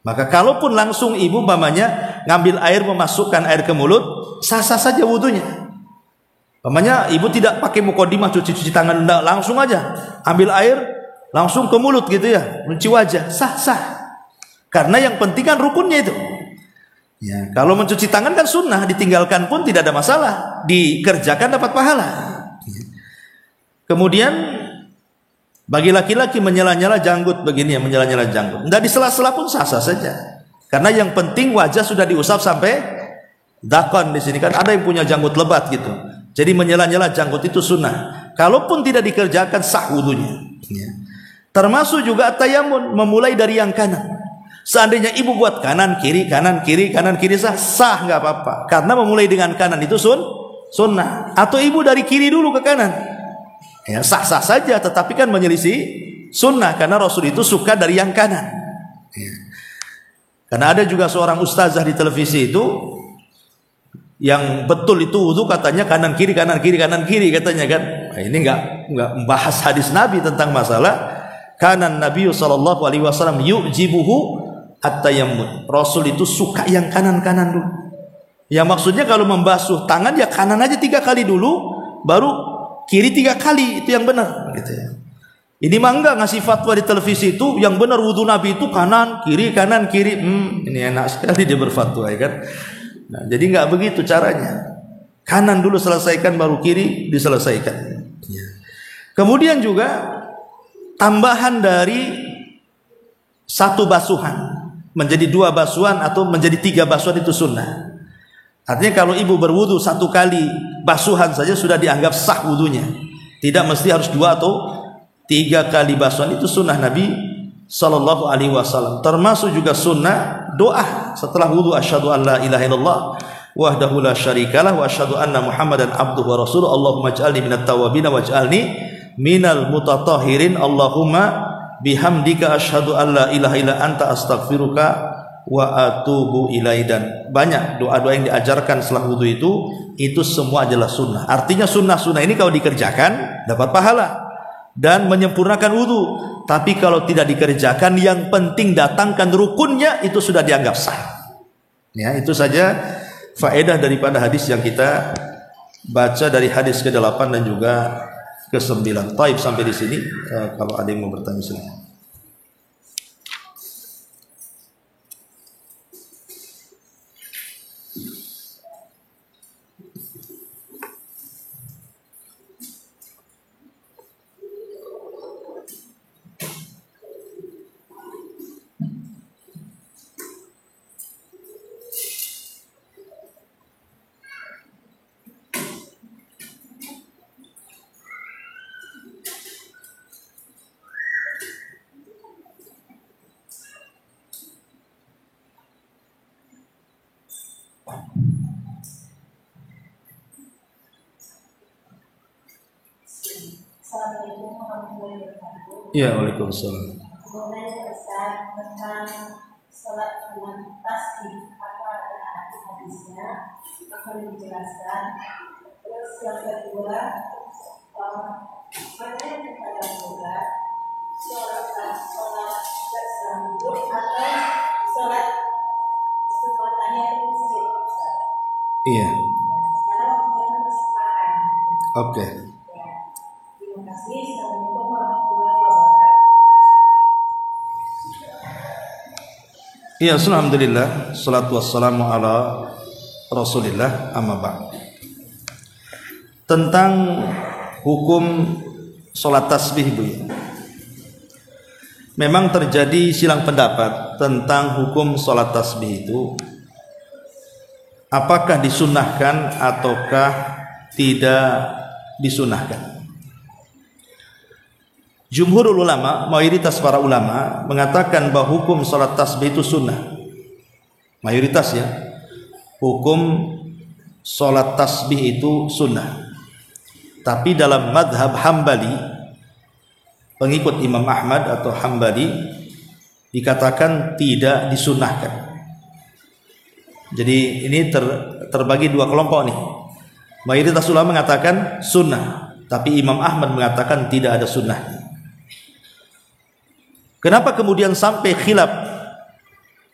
Maka kalaupun langsung ibu umpamanya ngambil air, memasukkan air ke mulut, sah-sah saja wudunya. Umpamanya ibu tidak pakai mukodimah cuci tangan, enggak, langsung aja ambil air langsung ke mulut gitu ya, mencuci wajah, sah-sah. Karena yang penting kan rukunnya itu. Ya, kalau mencuci tangan kan sunnah, ditinggalkan pun tidak ada masalah, dikerjakan dapat pahala. Kemudian bagi laki-laki menyela-nyela janggut begini ya, menyela-nyela janggut, enggak di sela-sela pun sah-sah saja. Karena yang penting wajah sudah diusap sampai dakon. Di sini kan ada yang punya janggut lebat gitu. Jadi menyela-nyela janggut itu sunnah. Kalaupun tidak dikerjakan sah wudunya. Ya. Termasuk juga tayamun, memulai dari yang kanan. Seandainya ibu buat kanan kiri sah nggak apa-apa. Karena memulai dengan kanan itu sunnah. Atau ibu dari kiri dulu ke kanan. Ya, sah-sah saja, tetapi kan menyelisih sunnah karena Rasul itu suka dari yang kanan. Ya. Karena ada juga seorang ustazah di televisi itu yang betul itu wudu katanya kanan kiri katanya kan. Nah, ini enggak membahas hadis Nabi tentang masalah kanan. Nabi sallallahu alaihi wasallam yujibuhu at-tayammum. Rasul itu suka yang kanan-kanan dulu. Ya maksudnya kalau membasuh tangan ya kanan aja 3 kali dulu, baru kiri 3 kali, itu yang benar gitu ya. Ini mah enggak ngasih fatwa di televisi itu yang benar wudu Nabi itu kanan kiri. Ini enak sekali dia berfatwa ya kan. Nah, jadi enggak begitu caranya. Kanan dulu selesaikan, baru kiri diselesaikan ya. Kemudian juga tambahan dari 1 basuhan menjadi 2 basuhan atau menjadi 3 basuhan itu sunnah. Artinya kalau ibu berwudu 1 kali basuhan saja sudah dianggap sah wudunya. Tidak mesti harus 2 atau 3 kali basuhan, itu sunnah Nabi sallallahu alaihi wasallam. Termasuk juga sunnah doa setelah wudu, asyhadu an la ilaha illallah wahdahu la syarikalah wa asyhadu anna muhammadan abduhu wa rasuluh. Allahumma ij'alni minat tawwabin waj'alni minal mutatahhirin. Allahumma bihamdika asyhadu an la ilaha illa anta astaghfiruka wa atubu ilaihi. Dan banyak doa-doa yang diajarkan setelah wudu itu semua adalah sunnah. Artinya sunnah-sunnah ini kalau dikerjakan dapat pahala dan menyempurnakan wudu. Tapi kalau tidak dikerjakan, yang penting datangkan rukunnya, itu sudah dianggap sah. Ya, itu saja faedah daripada hadis yang kita baca dari hadis ke-8 dan juga ke-9. Taib sampai di sini. Kalau ada yang mau bertanya silakan. Iya, waalaikumsalam. Kemudian tentang sholat dengan tasbih, apa ada hadisnya akan dijelaskan. Terus yang kedua, mana yang kita lakukan sholat tersebut atau sholat setelahnya itu masjid. Iya. Karena waktunya bersepakat. Oke. Terima kasih. Assalamualaikum warahmatullahi wabarakatuh. Iya, alhamdulillah, salatu wassalamu ala Rasulillah, amma ba'd. Tentang hukum sholat tasbih, Bu. Memang terjadi silang pendapat tentang hukum sholat tasbih itu, apakah disunnahkan ataukah tidak disunnahkan. Jumhurul ulama, mayoritas para ulama mengatakan bahwa hukum sholat tasbih itu sunnah. Mayoritas ya, hukum sholat tasbih itu sunnah. Tapi dalam madhab Hambali, pengikut Imam Ahmad atau Hambali, dikatakan tidak disunnahkan. Jadi ini terbagi dua kelompok nih. Mayoritas ulama mengatakan sunnah, tapi Imam Ahmad mengatakan tidak ada sunnahnya. Kenapa kemudian sampai khilaf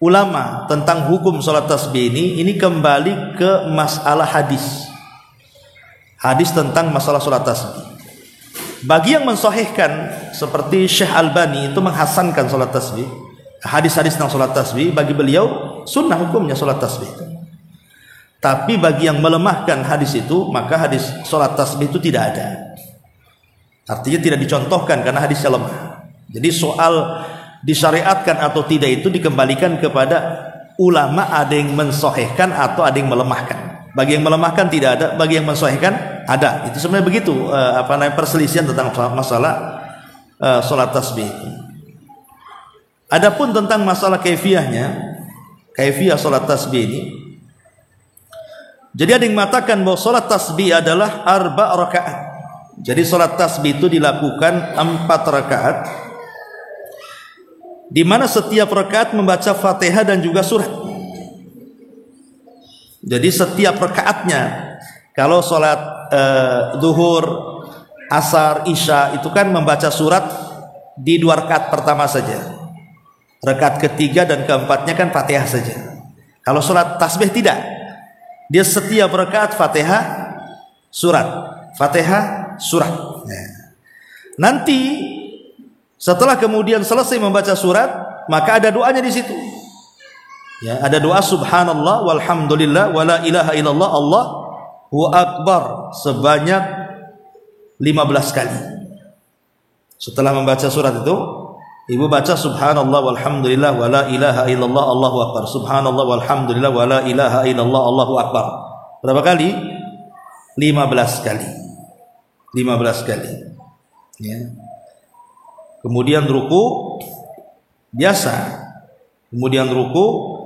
ulama tentang hukum sholat tasbih ini? Ini kembali ke masalah hadis. Hadis tentang masalah sholat tasbih. Bagi yang mensahihkan seperti Syekh Albani itu menghasankan sholat tasbih, hadis-hadis tentang sholat tasbih, bagi beliau sunnah hukumnya sholat tasbih itu. Tapi bagi yang melemahkan hadis itu, maka hadis sholat tasbih itu tidak ada. Artinya tidak dicontohkan karena hadisnya lemah. Jadi soal disyariatkan atau tidak itu dikembalikan kepada ulama, ada yang mensahihkan atau ada yang melemahkan. Bagi yang melemahkan tidak ada, bagi yang mensahihkan ada. Itu sebenarnya begitu perselisihan tentang masalah sholat tasbih. Adapun tentang masalah kaifiyahnya, kaifiyah sholat tasbih ini, jadi ada yang mengatakan bahwa sholat tasbih adalah 4 rakaat. Jadi sholat tasbih itu dilakukan 4 rakaat, di mana setiap rakaat membaca Fatihah dan juga surat. Jadi setiap rakaatnya, kalau sholat zuhur, asar, isya itu kan membaca surat di 2 rakaat pertama saja. Rakaat ketiga dan keempatnya kan Fatihah saja. Kalau sholat tasbih tidak, dia setiap rakaat Fatihah, surat, Fatihah, surat. Nanti setelah kemudian selesai membaca surat, maka ada doanya di situ. Ya, ada doa subhanallah walhamdulillah wala ilaha illallah Allahu akbar sebanyak 15 kali. Setelah membaca surat itu, ibu baca subhanallah walhamdulillah wala ilaha illallah Allahu akbar. Subhanallah walhamdulillah wala ilaha illallah Allahu akbar. Berapa kali? 15 kali. 15 kali. Ya. Kemudian ruku biasa, kemudian ruku,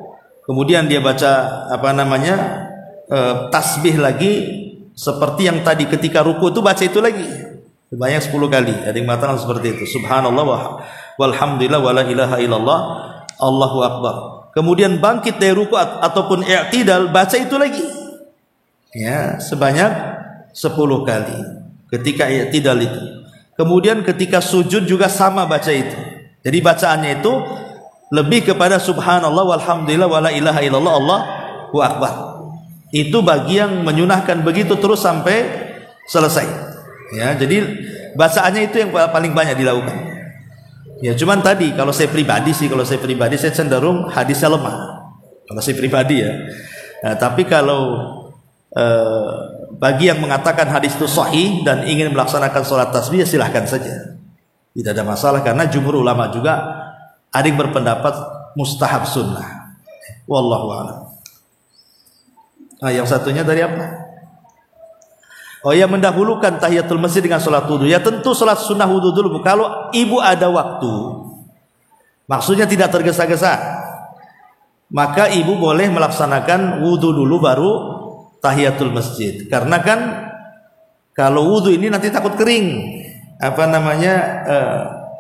kemudian dia baca tasbih lagi seperti yang tadi ketika ruku itu baca itu lagi sebanyak 10 kali. Ada yang mengatakan seperti itu, subhanallah walhamdulillah wala ilaha illallah Allahu akbar. Kemudian bangkit dari ruku ataupun i'tidal, baca itu lagi ya sebanyak 10 kali ketika i'tidal itu. Kemudian ketika sujud juga sama baca itu. Jadi bacaannya itu lebih kepada subhanallah walhamdulillah wala ilaha illallah Allahu akbar. Itu bagi yang menyunahkan begitu terus sampai selesai. Ya, jadi bacaannya itu yang paling banyak dilakukan. Ya, cuman tadi kalau saya pribadi saya cenderung hadisnya lemah. Kalau saya pribadi ya. Nah, tapi kalau bagi yang mengatakan hadis itu sahih dan ingin melaksanakan sholat tasbih, ya silahkan saja, tidak ada masalah, karena jumhur ulama juga ada yang berpendapat mustahab sunnah. Wallahu a'lam. Nah, yang satunya dari apa? Oh ya, mendahulukan tahiyatul masjid dengan sholat wudu. Ya tentu sholat sunnah wudu dulu. Kalau ibu ada waktu, maksudnya tidak tergesa-gesa, maka ibu boleh melaksanakan wudu dulu baru tahiyatul masjid. Karena kan kalau wudu ini nanti takut kering.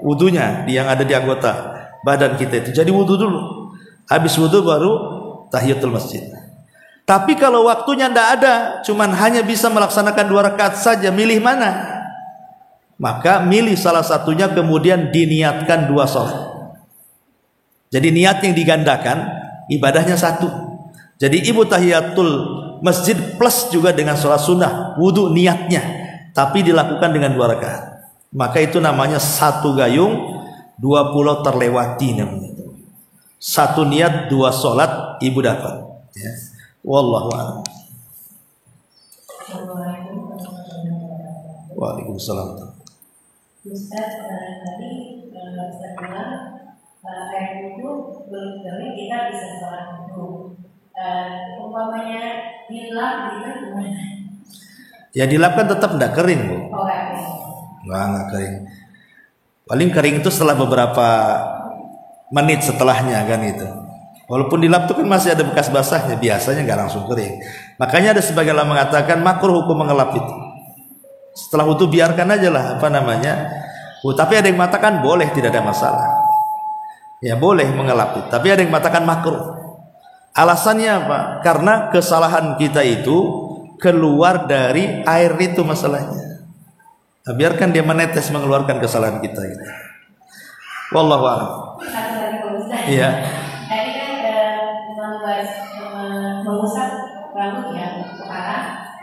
wudunya yang ada di anggota badan kita itu. Jadi wudu dulu. Habis wudu baru tahiyatul masjid. Tapi kalau waktunya tidak ada, cuman hanya bisa melaksanakan 2 rakaat saja, milih mana? Maka milih salah satunya kemudian diniatkan 2 sholat. Jadi niat yang digandakan, ibadahnya 1. Jadi ibu tahiyatul masjid plus juga dengan sholat sunnah, wudu niatnya, tapi dilakukan dengan 2 rakaat. Maka itu namanya 1 gayung 2 pulau terlewati namanya. 1 niat 2 sholat ibu dapat. Ya. Wallahu a'lam. Waalaikumsalam. Ustaz, tadi Ustaz bilang air wudhu belum kering kita bisa sholat wudhu. Umpamanya dilap gitu gimana? Ya dilap kan tetap tidak kering, Bu. Oh, Nggak kering. Paling kering itu setelah beberapa menit setelahnya kan itu. Walaupun dilap itu kan masih ada bekas basahnya, biasanya nggak langsung kering. Makanya ada sebagian ulama mengatakan makruh hukum mengelap itu. Setelah itu biarkan aja lah tapi ada yang mengatakan boleh, tidak ada masalah. Ya boleh mengelap itu. Tapi ada yang mengatakan makruh. Alasannya apa? Karena kesalahan kita itu keluar dari air itu masalahnya. Nah, biarkan dia menetes mengeluarkan kesalahan kita itu. Wallahu a'lam. Iya. Tadi kan mengusap rambut ya, kepala,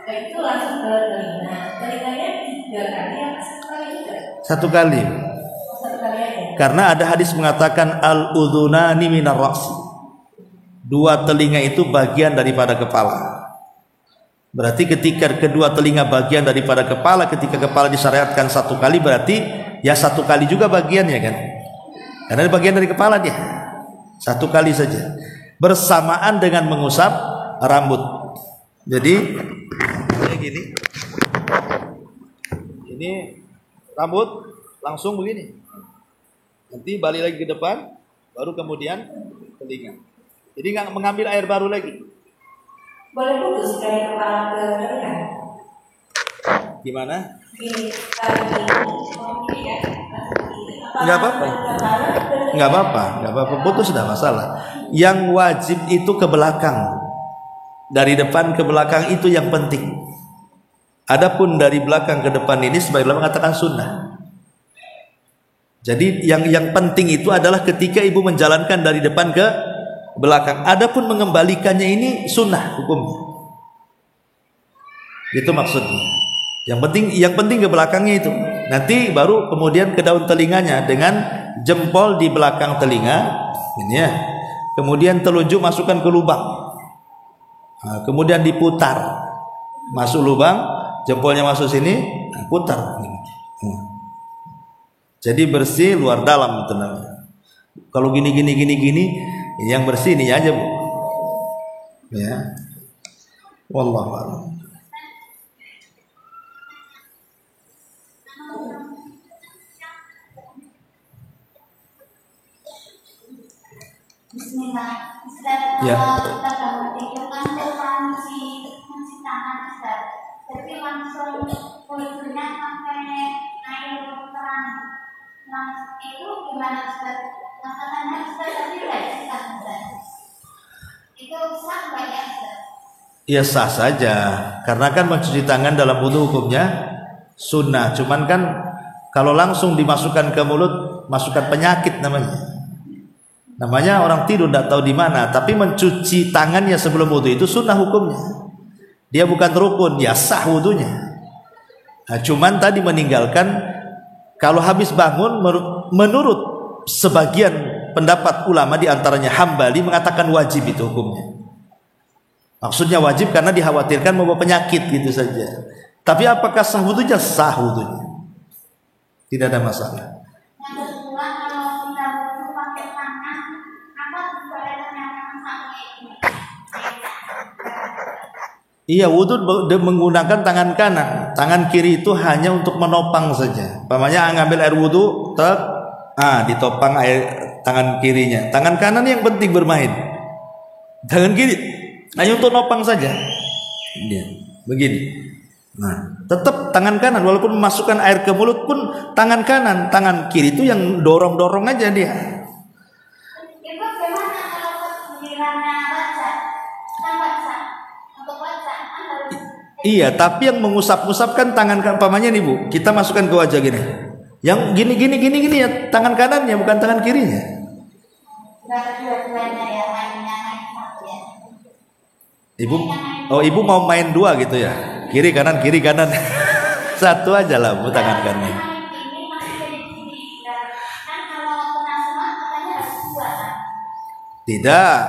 itu langsung ke telinga. Telinganya 3 kali atau 1 kali juga? 1 kali. 1 kali aja. Karena ada hadis mengatakan al-udhunani minar ra'si. 2 telinga itu bagian daripada kepala. Berarti ketika kedua telinga bagian daripada kepala, ketika kepala disyariatkan 1 kali, berarti ya 1 kali juga bagiannya kan? Karena bagian dari kepala dia 1 kali saja, bersamaan dengan mengusap rambut. Jadi kayak gini, ini rambut langsung begini, nanti balik lagi ke depan, baru kemudian telinga. Jadi nggak mengambil air baru lagi. Boleh putus dari kepala ke telinga? Gimana? Gini ya. Nggak apa-apa. Nggak apa-apa. Putus sudah masalah. Yang wajib itu ke belakang. Dari depan ke belakang itu yang penting. Adapun dari belakang ke depan ini sebagian mengatakan sunnah. Jadi yang penting itu adalah ketika ibu menjalankan dari depan ke belakang. Adapun mengembalikannya ini sunnah hukumnya. Itu maksudnya. Yang penting ke belakangnya itu. Nanti baru kemudian ke daun telinganya dengan jempol di belakang telinga, ini ya. Kemudian telunjuk masukkan ke lubang. Nah, kemudian diputar, masuk lubang, jempolnya masuk sini, putar. Jadi bersih luar dalam itu namanya. Kalau gini, yang bersih ini aja, Bu. Ya. Wallahu a'lam. Bismillah. Ustaz, Ya. kita bangun tidur kan depan si tangan Ustaz. Tapi langsung kulitnya pakai air terang. Nah, itu gimana Ustaz? Masalahnya Ustaz tapi nggak sah Ustaz. Itu sah nggak ya Ustaz? Ya sah saja, karena kan mencuci tangan dalam wudu hukumnya sunnah. Cuman kan kalau langsung dimasukkan ke mulut, masukkan penyakit namanya. Namanya orang tidur tidak tahu di mana, tapi mencuci tangannya sebelum wudu itu sunnah hukumnya. Dia bukan rukun, ya sah wudunya. Nah, cuman tadi meninggalkan kalau habis bangun menurut sebagian pendapat ulama di antaranya Hambali mengatakan wajib itu hukumnya. Maksudnya wajib karena dikhawatirkan membawa penyakit gitu saja. Tapi apakah sah wudunya? Sah wudunya. Tidak ada masalah. Iya, wudhu menggunakan tangan kanan. Tangan kiri itu hanya untuk menopang saja. Pamannya ngambil air wudhu, ditopang air tangan kirinya. Tangan kanan yang penting bermain. Tangan kiri hanya untuk nopang saja. Dia begini. Nah, tetap tangan kanan walaupun memasukkan air ke mulut pun tangan kanan, tangan kiri itu yang dorong-dorong aja dia. Ibu gimana kalau gilirannya baca? Kan baca. Untuk baca kan harus Iya, tapi yang mengusap-usapkan tangan pamannya nih Bu, kita masukkan ke wajah gini. Yang gini ya, tangan kanannya bukan tangan kirinya. enggak dua-duanya ya, mainnya main satu ya. Ibu mau main dua gitu ya? Kiri kanan satu aja lah Bu tangan kanan. Ini masih jadi gini. Kan kalau kena semua katanya harus dua kan? Tidak.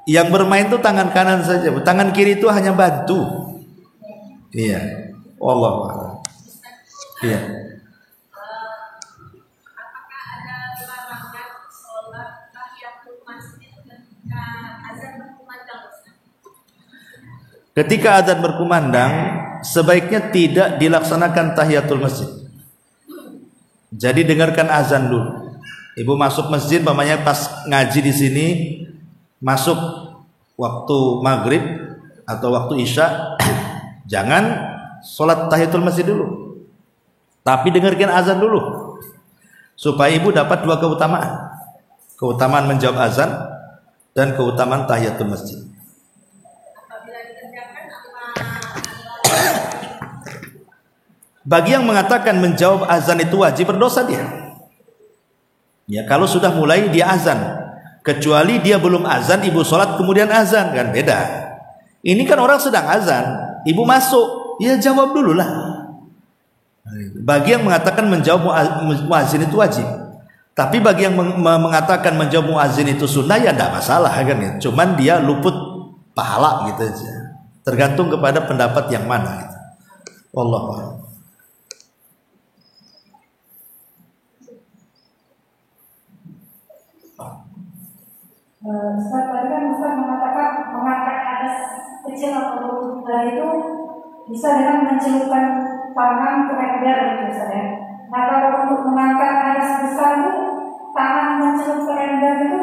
Yang bermain itu tangan kanan saja. Tangan kiri itu hanya bantu. Iya. Allah. Iya. Apakah ada larangan sholat tahiyatul masjid ketika azan berkumandang? Ketika azan berkumandang, sebaiknya tidak dilaksanakan tahiyatul masjid. Jadi dengarkan azan dulu. Ibu masuk masjid, mamanya pas ngaji di sini, masuk waktu maghrib atau waktu isya, jangan sholat tahiyatul masjid dulu. Tapi dengarkan azan dulu, supaya ibu dapat dua keutamaan. Keutamaan menjawab azan dan keutamaan tahiyatul masjid. Bagi yang mengatakan menjawab azan itu wajib, berdosa dia. Ya, kalau sudah mulai dia azan, kecuali dia belum azan, ibu sholat kemudian azan, kan beda. Ini kan orang sedang azan, ibu masuk, ya jawab dulu lah. Bagi yang mengatakan menjawab muazin itu wajib, tapi bagi yang mengatakan menjawab muazin itu sunnah, ya tidak masalah kan ya. Cuman dia luput pahala gitu aja. Tergantung kepada pendapat yang mana gitu. Wallahu Ustaz tadi kan Ustaz mengatakan mengangkat adas kecil atau besar itu bisa dengan mencelupkan tangan ke ember gitu Ustaz ya. Nah kalau untuk mengangkat adas besar itu tangan mencelup ke ember itu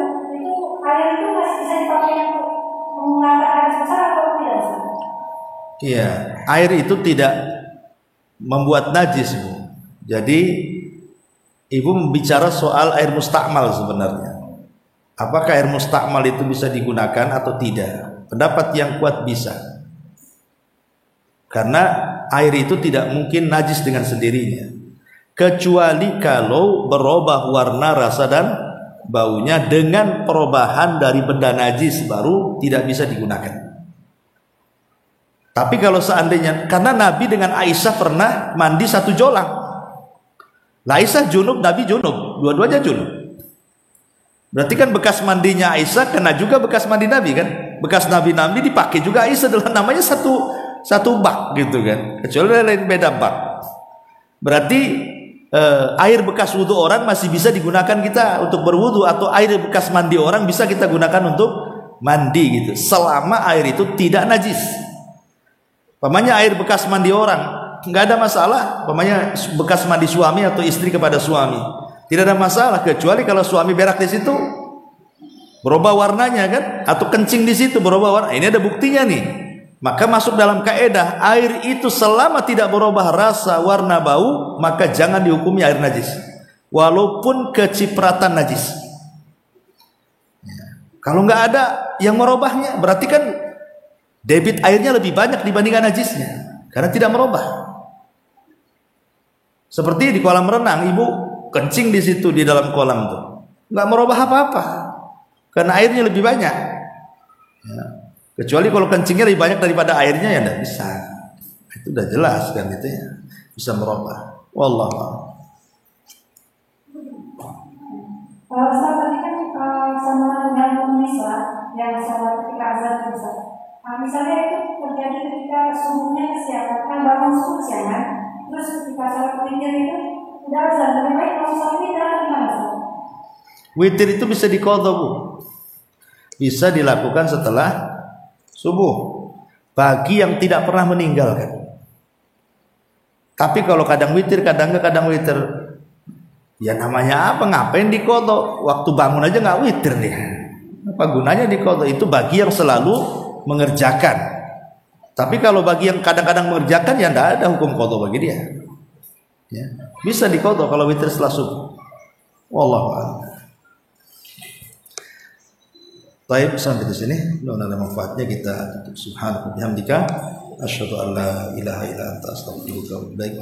air itu masih bisa dipakai untuk mengangkat adas besar atau tidak Ustaz? Iya, air itu tidak membuat najis Bu. Jadi ibu membicara soal air mustakmal sebenarnya. Apakah air mustakmal itu bisa digunakan atau tidak? Pendapat yang kuat bisa. Karena air itu tidak mungkin najis dengan sendirinya. Kecuali kalau berubah warna, rasa dan baunya dengan perubahan dari benda najis, baru tidak bisa digunakan. Tapi kalau seandainya, karena Nabi dengan Aisyah pernah mandi satu jolang. Aisyah junub, Nabi junub, dua-duanya junub. Berarti kan bekas mandinya Aisyah kena juga bekas mandi Nabi kan? Bekas Nabi dipakai juga Aisyah, adalah namanya satu bak gitu kan. Kecuali lain beda bak. Berarti air bekas wudhu orang masih bisa digunakan kita untuk berwudhu, atau air bekas mandi orang bisa kita gunakan untuk mandi gitu. Selama air itu tidak najis. Pamanya air bekas mandi orang nggak ada masalah. Pamanya bekas mandi suami atau istri kepada suami, tidak ada masalah, kecuali kalau suami berak di situ berubah warnanya kan, atau kencing di situ berubah warna. Ini ada buktinya nih. Maka masuk dalam kaidah air itu selama tidak berubah rasa, warna, bau, maka jangan dihukumi air najis, walaupun kecipratan najis. Kalau nggak ada yang merubahnya, berarti kan debit airnya lebih banyak dibandingkan najisnya, karena tidak merubah. Seperti di kolam renang, ibu kencing di situ di dalam kolam itu, nggak merubah apa-apa, karena airnya lebih banyak. Ya. Kecuali kalau kencingnya lebih banyak daripada airnya, ya tidak bisa. Itu udah jelas kan gitu ya, bisa merubah. Wallahu. Ustaz tadi kan sama dengan pemirsa yang salah ketika azan Ustaz. Nah, misalnya itu terjadi ketika subuhnya kesiangan, kan bangun subuh kesiangan, terus ketika salat witir itu udah azan, lebih baik kalau salat witir gimana Ustaz? Witir itu bisa diqadha Bu, bisa dilakukan setelah subuh bagi yang tidak pernah meninggalkan. Tapi kalau kadang witir, kadang enggak, kadang witir, ya namanya apa, ngapain diqadha? Waktu bangun aja nggak witir dia, apa gunanya diqadha? Itu bagi yang selalu mengerjakan. Tapi kalau bagi yang kadang-kadang mengerjakan, ya tidak ada hukum qadha bagi dia. Ya. Bisa diqadha kalau witir setelah subuh. Wallahu a'lam. Baik, sampai di sini. Mudah-mudahan ada manfaatnya. Kita tutup. Subhanaka wa bihamdika asyhadu an la ilaha illa anta astaghfiruka wa atubu ilaik.